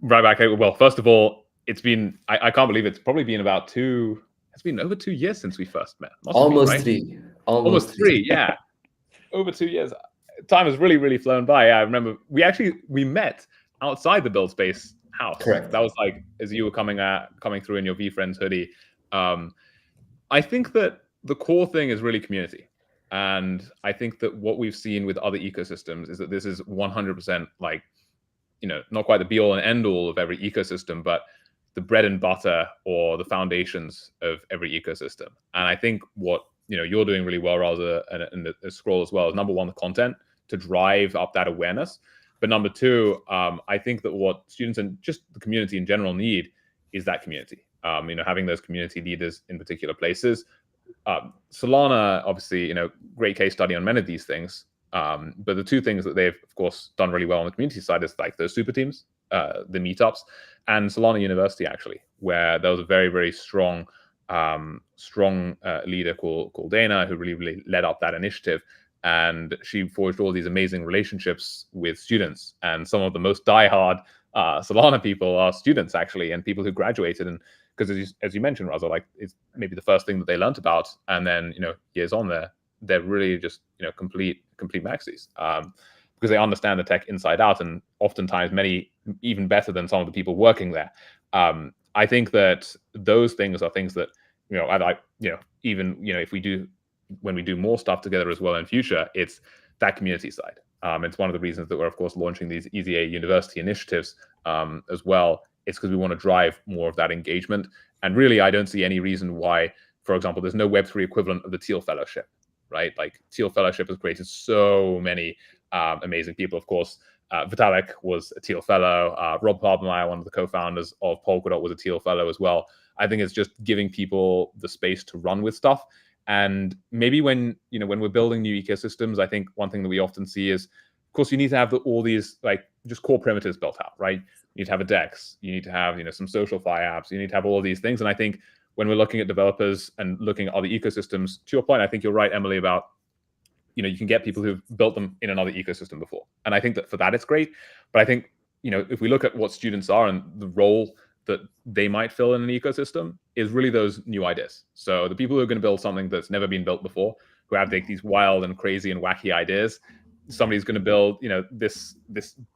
right back. Well, first of all, it's been, I can't believe it's probably been it's been over 2 years since we first met. Almost 3, yeah. Over 2 years. Time has really, really flown by. I remember we met outside the BuildSpace house. Correct. That was like, as you were coming through in your VFriends hoodie. I think that the core thing is really community. And I think that what we've seen with other ecosystems is that this is 100% like not quite the be all and end all of every ecosystem, but the bread and butter or the foundations of every ecosystem. And I think what you're doing really well, Raza, and the Scroll as well, is number one, the content to drive up that awareness. But number two, I think that what students and just the community in general need is that community. Having those community leaders in particular places. Solana, obviously, great case study on many of these things. But the two things that they've, of course, done really well on the community side is like those super teams, the meetups, and Solana University, actually, where there was a very, very strong leader called Dana, who really led up that initiative. And she forged all these amazing relationships with students. And some of the most diehard Solana people are students, actually, and people who graduated. And because as you mentioned, Raza, like it's maybe the first thing that they learned about, and then years on they're really just complete maxis, because they understand the tech inside out, and oftentimes many even better than some of the people working there. I think that those things are things that even if when we do more stuff together as well in future, it's that community side. It's one of the reasons that we're, of course, launching these EasyA university initiatives as well. It's because we want to drive more of that engagement. And really, I don't see any reason why, for example, there's no Web3 equivalent of the Teal Fellowship, right? Like Teal Fellowship has created so many amazing people. Of course, Vitalik was a Teal Fellow. Rob Parbermeyer, one of the co-founders of Polkadot, was a Teal Fellow as well. I think it's just giving people the space to run with stuff. And maybe when we're building new ecosystems, I think one thing that we often see is, of course, you need to have all these like just core primitives built out, right? You need to have a DEX, you need to have some social fi apps, you need to have all of these things. And I think when we're looking at developers and looking at other ecosystems, to your point, I think you're right, Emily, about you can get people who've built them in another ecosystem before. And I think that for that it's great. But I think if we look at what students are and the role that they might fill in an ecosystem, is really those new ideas. So the people who are going to build something that's never been built before, who have these wild and crazy and wacky ideas. Somebody's going to build this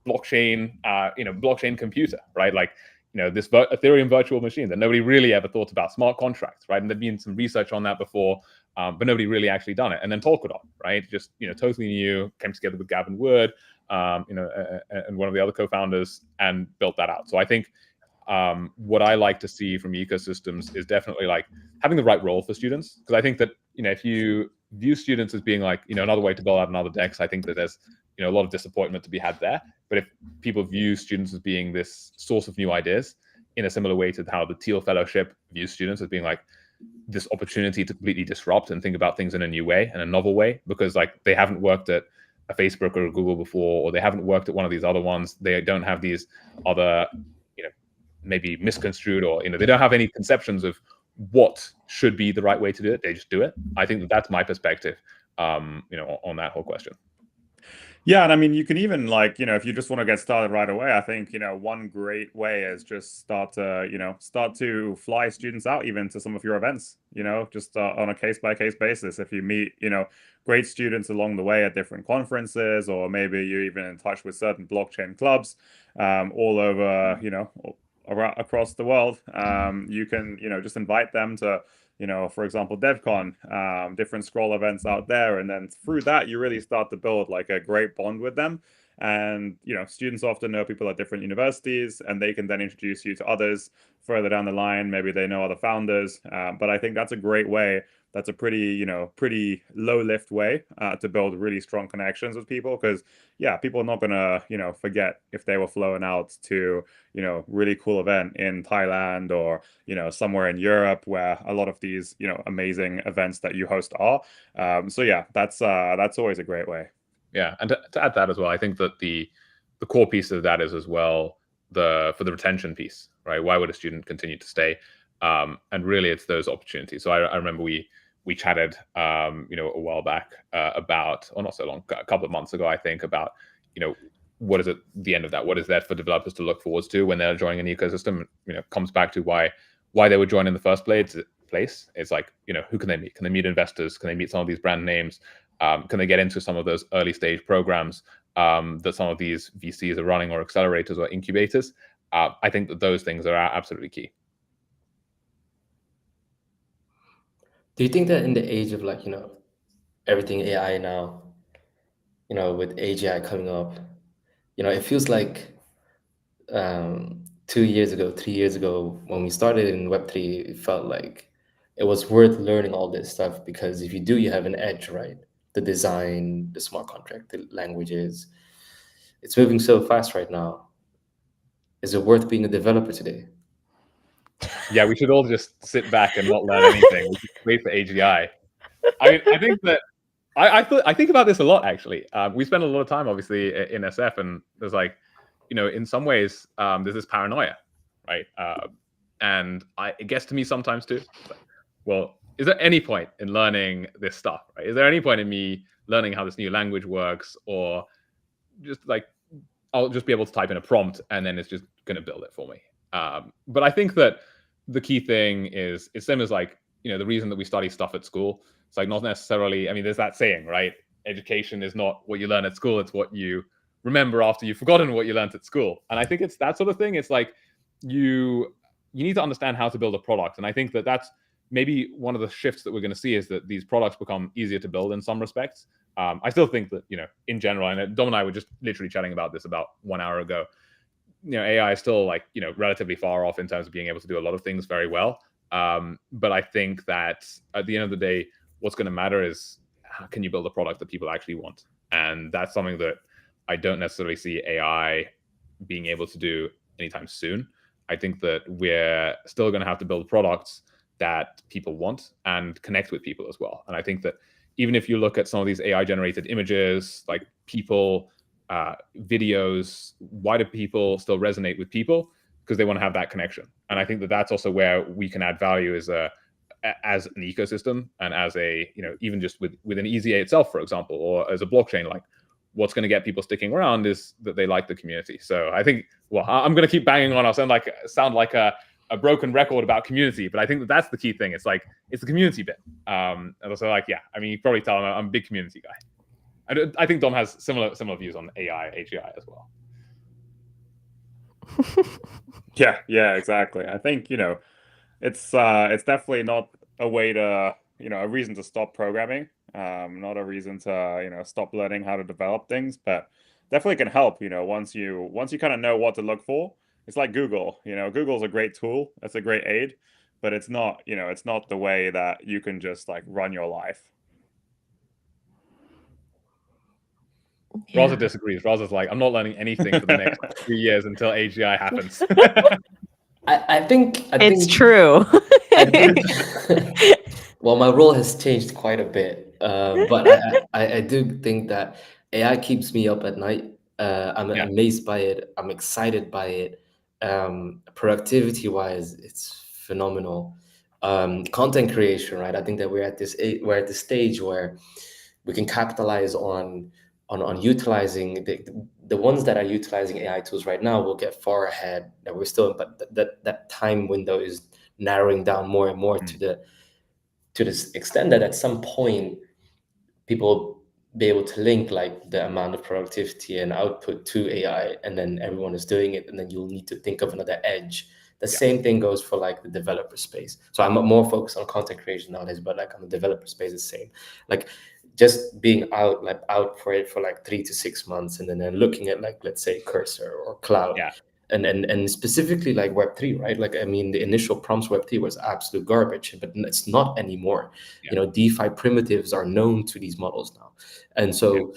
blockchain blockchain computer, right? Like this Ethereum virtual machine that nobody really ever thought about, smart contracts, right? And there'd been some research on that before, but nobody really actually done it. And then Polkadot, right? Just totally new, came together with Gavin Wood, and one of the other co-founders, and built that out. So I think what I like to see from ecosystems is definitely like having the right role for students, because I think that if you view students as being like another way to build out another DEX, I think that there's a lot of disappointment to be had there. But if people view students as being this source of new ideas, in a similar way to how the Teal Fellowship views students as being like this opportunity to completely disrupt and think about things in a new way and a novel way, because like they haven't worked at a Facebook or a Google before, or they haven't worked at one of these other ones, they don't have these other maybe misconstrued, or they don't have any conceptions of what should be the right way to do it. They just do it. I think that's my perspective on that whole question. Yeah, and I mean, you can even like, if you just want to get started right away, I think, one great way is just start to fly students out even to some of your events, just on a case-by-case basis. If you meet, great students along the way at different conferences, or maybe you're even in touch with certain blockchain clubs all over, across the world, you can, just invite them to, for example, DevCon, different Scroll events out there. And then through that, you really start to build like a great bond with them. And, students often know people at different universities, and they can then introduce you to others further down the line. Maybe they know other founders. But I think that's a great way. That's a pretty low lift way to build really strong connections with people, because people are not gonna, forget if they were flown out to, really cool event in Thailand, or, somewhere in Europe where a lot of these, amazing events that you host are. So that's always a great way. Yeah, and to add that as well, I think that the core piece of that is as well for the retention piece, right? Why would a student continue to stay? And really, it's those opportunities. So I remember we chatted, a while back about, or not so long, a couple of months ago, I think, about what is at the end of that? What is that for developers to look forward to when they're joining an ecosystem? Comes back to why they would join in the first place. It's like, who can they meet? Can they meet investors? Can they meet some of these brand names? Can they get into some of those early stage programs that some of these VCs are running, or accelerators or incubators? I think that those things are absolutely key. Do you think that in the age of everything AI now, with AGI coming up, it feels like 2 years ago, 3 years ago, when we started in Web3, it felt like it was worth learning all this stuff, because if you do, you have an edge, right? The design, the smart contract, the languages. It's moving so fast right now. Is it worth being a developer today? Yeah, we should all just sit back and not learn anything. We should wait for AGI. I mean, I think that I think about this a lot, actually. We spend a lot of time, obviously, in SF, and there's like, in some ways, there's this paranoia, right? And it gets to me sometimes too. It's like, well, is there any point in learning this stuff, right? Is there any point in me learning how this new language works, or just like I'll just be able to type in a prompt and then it's just going to build it for me? But I think that the key thing is it's same as like, the reason that we study stuff at school. It's like not necessarily, I mean, there's that saying, right? Education is not what you learn at school, it's what you remember after you've forgotten what you learned at school. And I think it's that sort of thing. It's like you need to understand how to build a product. And I think that that's maybe one of the shifts that we're going to see, is that these products become easier to build in some respects. I still think that, in general, and Dom and I were just literally chatting about this about 1 hour ago, AI is still like, relatively far off in terms of being able to do a lot of things very well. But I think that at the end of the day, what's going to matter is how can you build a product that people actually want? And that's something that I don't necessarily see AI being able to do anytime soon. I think that we're still going to have to build products that people want and connect with people as well. And I think that even if you look at some of these AI generated images, like people, videos, why do people still resonate with people? Because they want to have that connection. And I think that that's also where we can add value as an ecosystem, and as a, even just within EasyA itself, for example, or as a blockchain. Like, what's going to get people sticking around is that they like the community. So I think, well, I'm going to keep banging on. I'll sound like a broken record about community, but I think that that's the key thing. It's like, it's the community bit. And also, like, yeah, I mean, you probably tell I'm a big community guy. I think Dom has similar views on AI, AGI as well. Yeah, exactly. I think, it's definitely not a way to, a reason to stop programming, not a reason to, stop learning how to develop things, but definitely can help, once you kind of know what to look for. It's like Google, Google's a great tool, it's a great aid, but it's not, it's not the way that you can just like run your life. Raza disagrees. Raza's like, I'm not learning anything for the next 3 years until AGI happens. I think It's true. Well, my role has changed quite a bit, but I do think that AI keeps me up at night. I'm amazed by it. I'm excited by it. Productivity-wise, it's phenomenal. Content creation, right? I think that we're at this stage where we can capitalize on utilizing the ones that are utilizing AI tools right now will get far ahead. That we're still, but that time window is narrowing down more and more to this extent that at some point people be able to link like the amount of productivity and output to AI, and then everyone is doing it, and then you'll need to think of another edge. The same thing goes for like the developer space. So I'm more focused on content creation nowadays, but like on the developer space, the same. Like just being out for it for like 3 to 6 months, and then looking at like, let's say, Cursor or Cloud. And specifically like Web3, right? Like, I mean, the initial prompts Web3 was absolute garbage, but it's not anymore. DeFi primitives are known to these models now, and so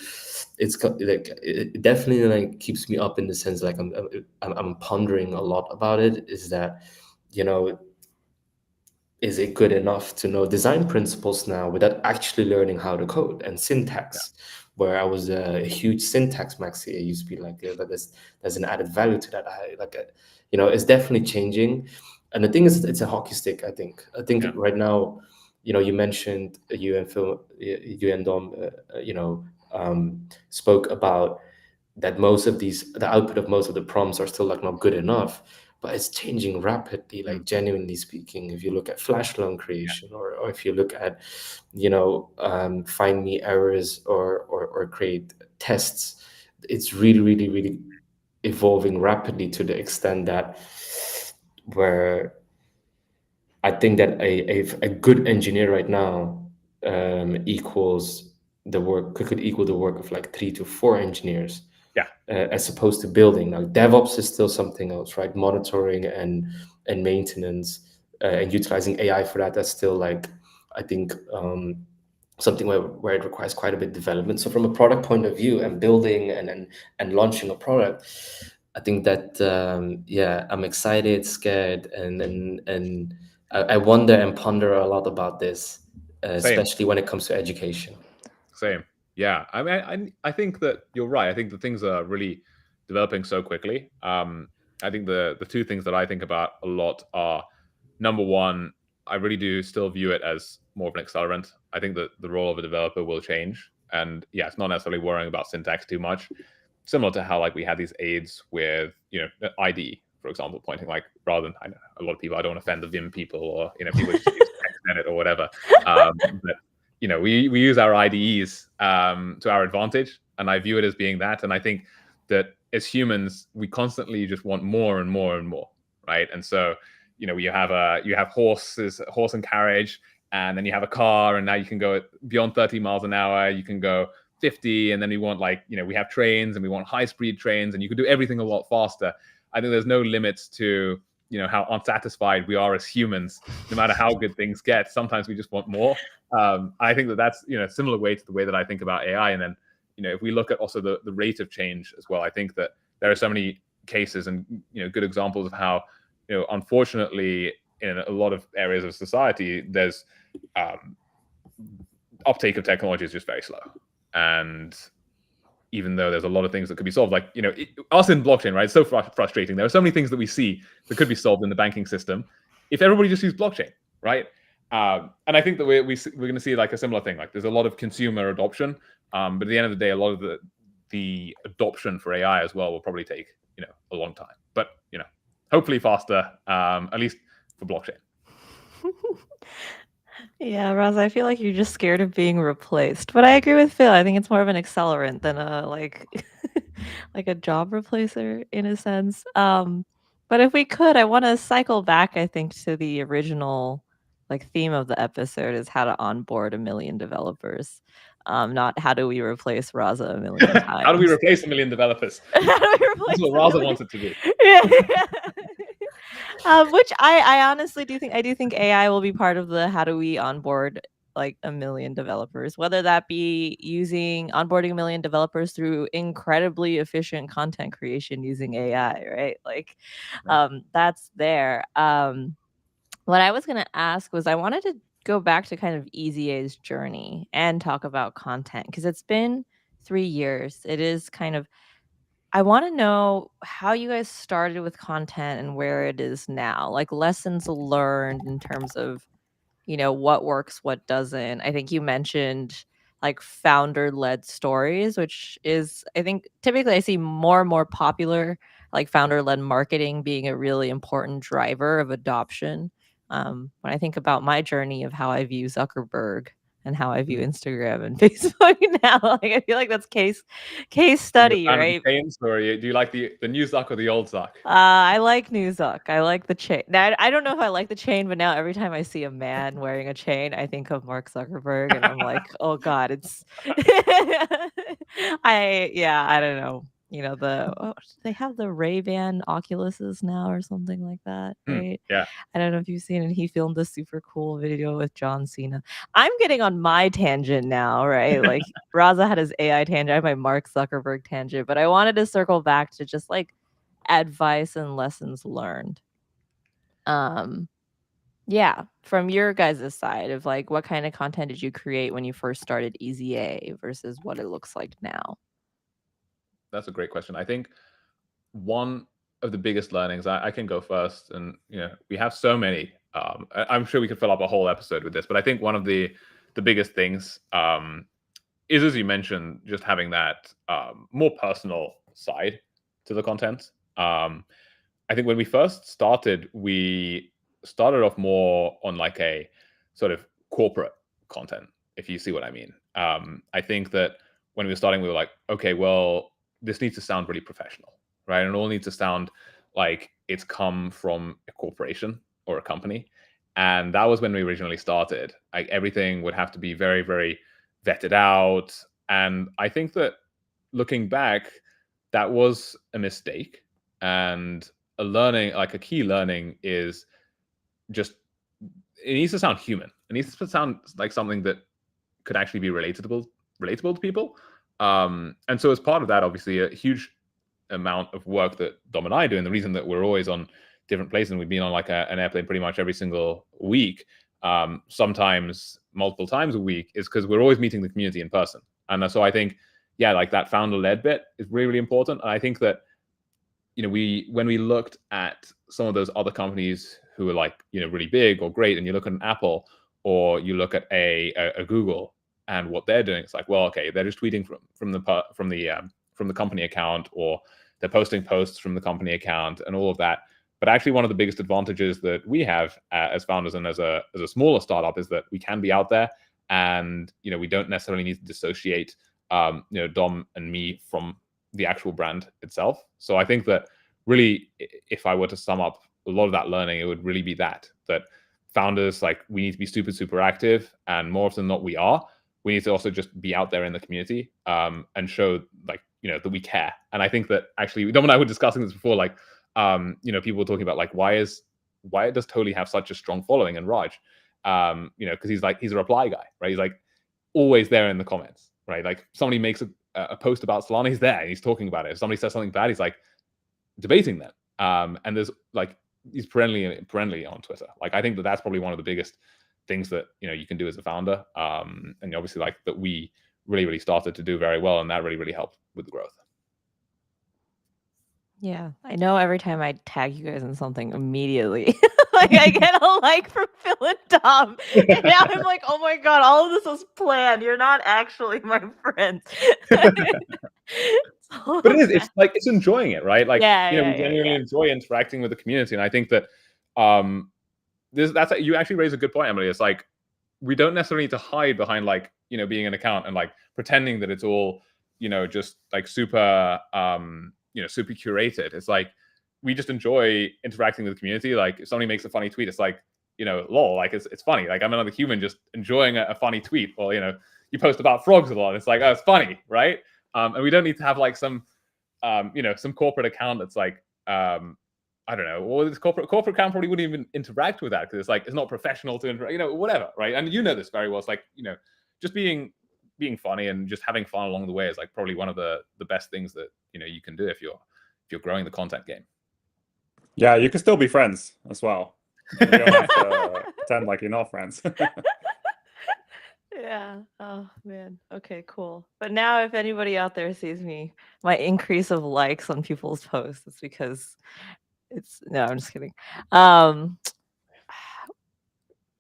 it's like it definitely like keeps me up in the sense like I'm pondering a lot about it. Is that, is it good enough to know design principles now without actually learning how to code and syntax? Where I was a huge syntax maxi, I used to be like, there's an added value to that. It's definitely changing. And the thing is, it's a hockey stick, I think. Right now, you mentioned, you and Phil, you and Dom, spoke about that the output of most of the prompts are still like not good enough, but it's changing rapidly, like genuinely speaking. If you look at flash loan creation, or if you look at, find me errors or create tests, it's really, really, really evolving rapidly to the extent that where I think that a good engineer right now equals the work, could equal the work of like 3 to 4 engineers. as opposed to building. Now, DevOps is still something else, right? Monitoring and maintenance and utilizing AI for that. That's still like, I think, something where it requires quite a bit of development. So from a product point of view and building and launching a product, I think that I'm excited, scared, and I wonder and ponder a lot about this, especially when it comes to education. Same. Yeah. I mean, I think that you're right. I think that things are really developing so quickly. I think the two things that I think about a lot are, number one, I really do still view it as more of an accelerant. I think that the role of a developer will change. And yeah, it's not necessarily worrying about syntax too much. Similar to how like we had these aids with, ID, for example, pointing like, rather than, I know a lot of people, I don't offend the Vim people, or, people just use text edit or whatever. But we use our IDEs to our advantage, and I view it as being that. And I think that as humans, we constantly just want more and more and more, right? And so, you have horse and carriage, and then you have a car, and now you can go beyond 30 miles an hour. You can go 50, and then we want we have trains, and we want high-speed trains, and you can do everything a lot faster. I think there's no limits to how unsatisfied we are as humans, no matter how good things get. Sometimes we just want more. I think that's a similar way to the way that I think about AI. And then if we look at also the rate of change as well, I think that there are so many cases and good examples of how unfortunately in a lot of areas of society there's uptake of technology is just very slow. And even though there's a lot of things that could be solved, like us in blockchain, right? It's so frustrating. There are so many things that we see that could be solved in the banking system if everybody just used blockchain, right? And I think that we're going to see like a similar thing. Like there's a lot of consumer adoption, but at the end of the day, a lot of the adoption for AI as well will probably take a long time. But hopefully faster, at least for blockchain. Yeah, Roz, I feel like you're just scared of being replaced. But I agree with Phil. I think it's more of an accelerant than a like a job replacer in a sense. But if we could, I want to cycle back, I think, to the original theme of the episode is how to onboard 1 million developers. Not how do we replace Raza 1 million times. How do we replace 1 million developers? How do we replace That's what Raza wants it to be. Which I honestly do think. I do think AI will be part of the how do we onboard 1 million developers, whether that be onboarding 1 million developers through incredibly efficient content creation using AI, right? That's there. What I was going to ask was I wanted to go back to kind of EasyA's journey and talk about content, because it's been 3 years. It is kind of, I want to know how you guys started with content and where it is now, like lessons learned in terms of, what works, what doesn't. I think you mentioned founder-led stories, which is, I think typically I see more and more popular, founder-led marketing being a really important driver of adoption. When I think about my journey of how I view Zuckerberg and how I view Instagram and Facebook now, I feel like that's case study, right? Or do you like the new Zuck or the old Zuck? I like new Zuck. I like the chain. Now, I don't know if I like the chain, but now every time I see a man wearing a chain, I think of Mark Zuckerberg, and I'm like, oh God, it's. I don't know. They have the Ray-Ban Oculuses now or something like that, right? Yeah. I don't know if you've seen it. He filmed a super cool video with John Cena. I'm getting on my tangent now, right? Like Raza had his AI tangent, I have my Mark Zuckerberg tangent, but I wanted to circle back to just advice and lessons learned. Yeah, from your guys' side of what kind of content did you create when you first started EasyA versus what it looks like now? That's a great question. I think one of the biggest learnings, I can go first, and we have so many. I'm sure we could fill up a whole episode with this, but I think one of the biggest things is, as you mentioned, just having that more personal side to the content. I think when we first started, we started off more on a sort of corporate content, if you see what I mean. I think that when we were starting, we were like, okay, well, this needs to sound really professional, right? And it all needs to sound like it's come from a corporation or a company. And that was when we originally started. Everything would have to be very, very vetted out. And I think that looking back, that was a mistake. And a learning, like a key learning, is just, it needs to sound human. It needs to sound like something that could actually be relatable to people. And so as part of that, obviously, a huge amount of work that Dom and I do, and the reason that we're always on different places, and we've been on like an airplane pretty much every single week, sometimes multiple times a week, is because we're always meeting the community in person. And so I think, yeah, like that founder-led bit is really, really important. And I think that, you know, when we looked at some of those other companies who are like, you know, really big or great, and you look at an Apple or you look at a Google and what they're doing, it's like, well, okay, they're just tweeting from the company account, or they're posting posts from the company account and all of that. But actually, one of the biggest advantages that we have as founders and as a smaller startup is that we can be out there, and, you know, we don't necessarily need to dissociate, you know, Dom and me from the actual brand itself. So I think that really, if I were to sum up a lot of that learning, it would really be that founders, like, we need to be super, super active, and more often than not, we are. We need to also just be out there in the community, and show, like, you know, that we care. And I think that actually, Dom and I were discussing this before, like, you know, people were talking about like, why does Totally have such a strong following, and Raj, you know, because he's a reply guy, right? He's like always there in the comments, right? Like, somebody makes a post about Solana, he's there and he's talking about it. If somebody says something bad, he's like debating them. And there's like, he's perennially on Twitter. Like, I think that that's probably one of the biggest things that, you know, you can do as a founder. And obviously, like, that we really, really started to do very well, and that really, really helped with the growth. Yeah, I know every time I tag you guys in something, immediately like I get a like from Phil and Tom. And now I'm like, oh my god, all of this was planned. You're not actually my friends. But it is, it's like, it's enjoying it, right? Like, Yeah, you know, yeah, we genuinely enjoy interacting with the community. And I think that you actually raise a good point, Emily. It's like, we don't necessarily need to hide behind, like, you know, being an account and like pretending that it's all, you know, just like super you know, super curated. It's like, we just enjoy interacting with the community. Like, if somebody makes a funny tweet, it's like, you know, lol, like, it's funny. Like, I'm another human just enjoying a funny tweet. Or, you know, you post about frogs a lot, it's like, oh, it's funny, right? And we don't need to have like some you know, some corporate account that's like, I don't know, or this corporate account probably wouldn't even interact with that, because it's like, it's not professional to interact, you know, whatever, right? And you know this very well. It's like, you know, just being funny and just having fun along the way is like probably one of the best things that, you know, you can do if you're growing the content game. Yeah, you can still be friends as well. You don't have to pretend like you're not friends. Yeah. Oh man. Okay, cool. But now if anybody out there sees me, my increase of likes on people's posts, it's because no, I'm just kidding.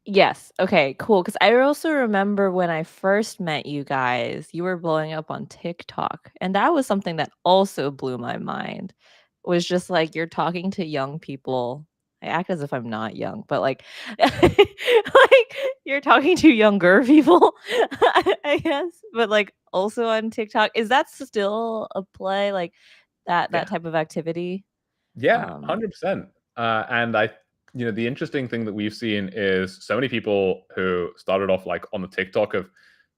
Yes. Okay, cool. Because I also remember when I first met you guys, you were blowing up on TikTok. And that was something that also blew my mind. Was just like, you're talking to young people. I act as if I'm not young, but like, like you're talking to younger people, I guess. But like also on TikTok, is that still a play, like that type of activity? Yeah, 100%. And you know, the interesting thing that we've seen is so many people who started off like on the TikTok have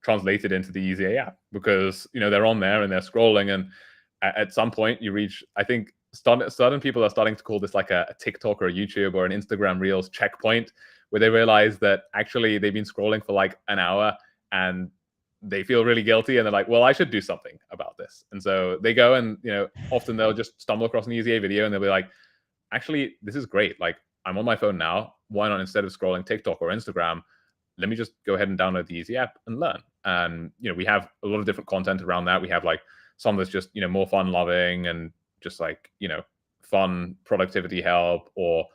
translated into the EasyA app, because, you know, they're on there and they're scrolling, and at some point you reach, I think certain people are starting to call this like a TikTok or a YouTube or an Instagram Reels checkpoint, where they realize that actually they've been scrolling for like an hour and they feel really guilty, and they're like, well, I should do something about this. And so they go and, you know, often they'll just stumble across an EasyA video and they'll be like, actually, this is great. Like, I'm on my phone now. Why not, instead of scrolling TikTok or Instagram, let me just go ahead and download the EasyA app and learn. And, you know, we have a lot of different content around that. We have like some that's just, you know, more fun loving and just like, you know, fun productivity help, or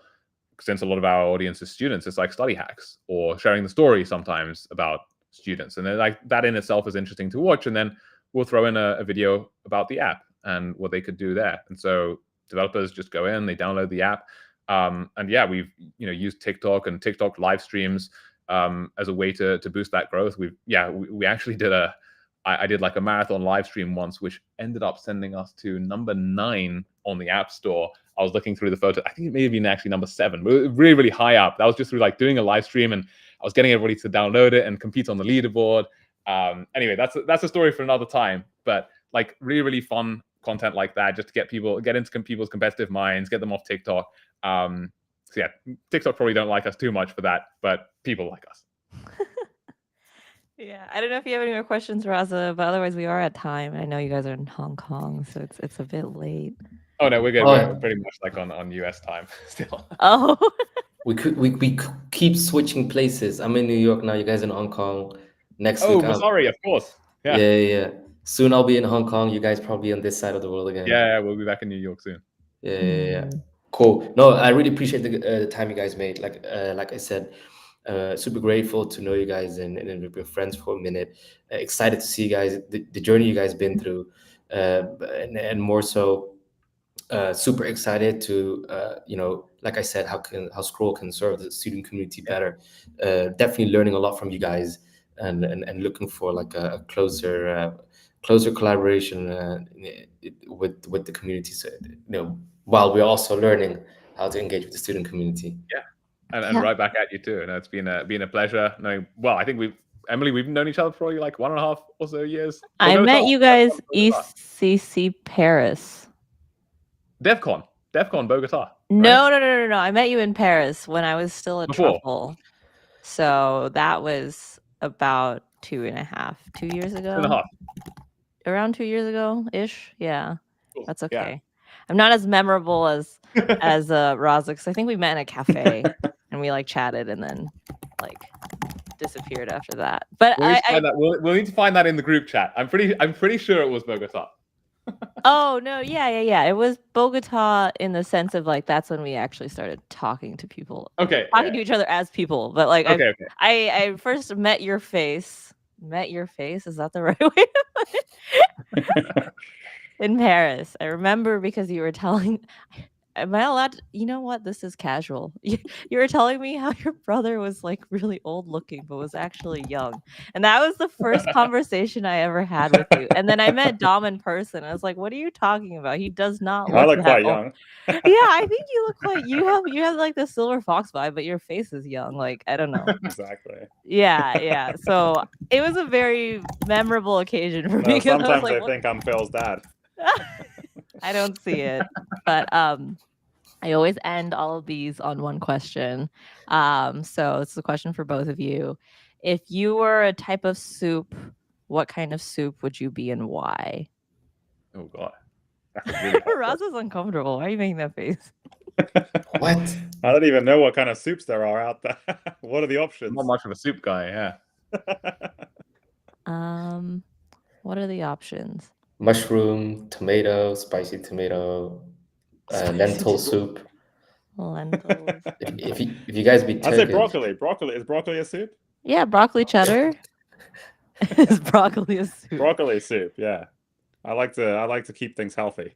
since a lot of our audience is students, it's like study hacks or sharing the story sometimes about students. And then like that in itself is interesting to watch. And then we'll throw in a video about the app and what they could do there. And so developers just go in, they download the app. And yeah, we've, you know, used TikTok and TikTok live streams as a way to boost that growth. We actually did I did like a marathon live stream once, which ended up sending us to number 9 on the App Store. I was looking through the photo. I think it may have been actually number 7, but really, really high up. That was just through like doing a live stream, and I was getting everybody to download it and compete on the leaderboard. Anyway, that's a story for another time. But like really, really fun content like that, just to get into people's competitive minds, get them off TikTok. So yeah, TikTok probably don't like us too much for that, but people like us. Yeah, I don't know if you have any more questions, Raza, but otherwise we are at time. I know you guys are in Hong Kong, so it's a bit late. Oh no, we're good. Oh, We're pretty much like on US time still. Oh, we keep switching places. I'm in New York now. You guys in Hong Kong. Next Oh, week, Missouri, of course. Yeah. yeah. Soon I'll be in Hong Kong. You guys probably on this side of the world again. Yeah, we'll be back in New York soon. Yeah. Cool. No, I really appreciate the time you guys made. Like I said, super grateful to know you guys and we've been friends for a minute. Excited to see you guys, the journey you guys been through, and more so, super excited to like I said, how Scroll can serve the student community better. Definitely learning a lot from you guys, and looking for like a closer collaboration with the community. So while we're also learning how to engage with the student community. Yeah. And right back at you too. And it's been a pleasure knowing. Well, I think we've known each other for probably like 1.5 or so years. I met you guys ECC Paris. DevCon Bogota. No. I met you in Paris when I was still a Before. truffle. So that was about 2 years ago. 2.5. Around 2 years ago ish. Yeah. Cool. That's okay. Yeah. I'm not as memorable as Raza, because I think we met in a cafe and we like chatted and then like disappeared after that. But we'll need to find that in the group chat. I'm pretty sure it was Bogota. Oh no, yeah. It was Bogota in the sense of like that's when we actually started talking to people. Okay. Talking to each other as people. But like okay. I first met your face. Is that the right way? In Paris. I remember because you were telling am I allowed to, you know what? This is casual. You were telling me how your brother was like really old looking, but was actually young. And that was the first conversation I ever had with you. And then I met Dom in person. I was like, what are you talking about? He does not look I look that quite old. young. Yeah, I think you look quite you have like the silver fox vibe, but your face is young. Like, I don't know. Exactly. Yeah. So it was a very memorable occasion for me. Sometimes they think I'm Phil's dad. I don't see it, but I always end all of these on one question. So it's a question for both of you. If you were a type of soup, what kind of soup would you be and why? Oh god. Really Roz is uncomfortable. Why are you making that face? What? I don't even know what kind of soups there are out there. What are the options? I'm not much of a soup guy, yeah. What are the options? Mushroom, tomato, spicy tomato, lentil soup. Lentils. If you guys be Turkish, I'd say broccoli. Broccoli. Is broccoli a soup? Yeah, broccoli cheddar. Is broccoli a soup? Broccoli soup, yeah. I like to keep things healthy.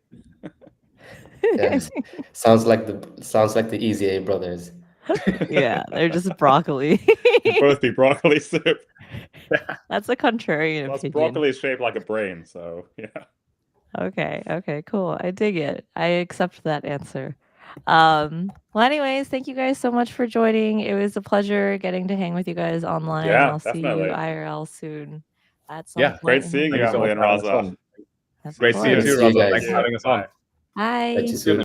Yeah. sounds like the EasyA brothers. Yeah, they're just broccoli. It'd both be broccoli soup. That's a contrarian Plus, opinion. broccoli is shaped like a brain, so yeah. Okay, cool. I dig it. I accept that answer. Well, anyways, thank you guys so much for joining. It was a pleasure getting to hang with you guys online. Yeah, I'll definitely. see you IRL soon. At some Yeah, point Great in seeing the you, Thank you so Emily and much for having us Raza. on. Of Great seeing you course. too, See you Russell. guys. Thanks for having us on. Bye. Catch you soon.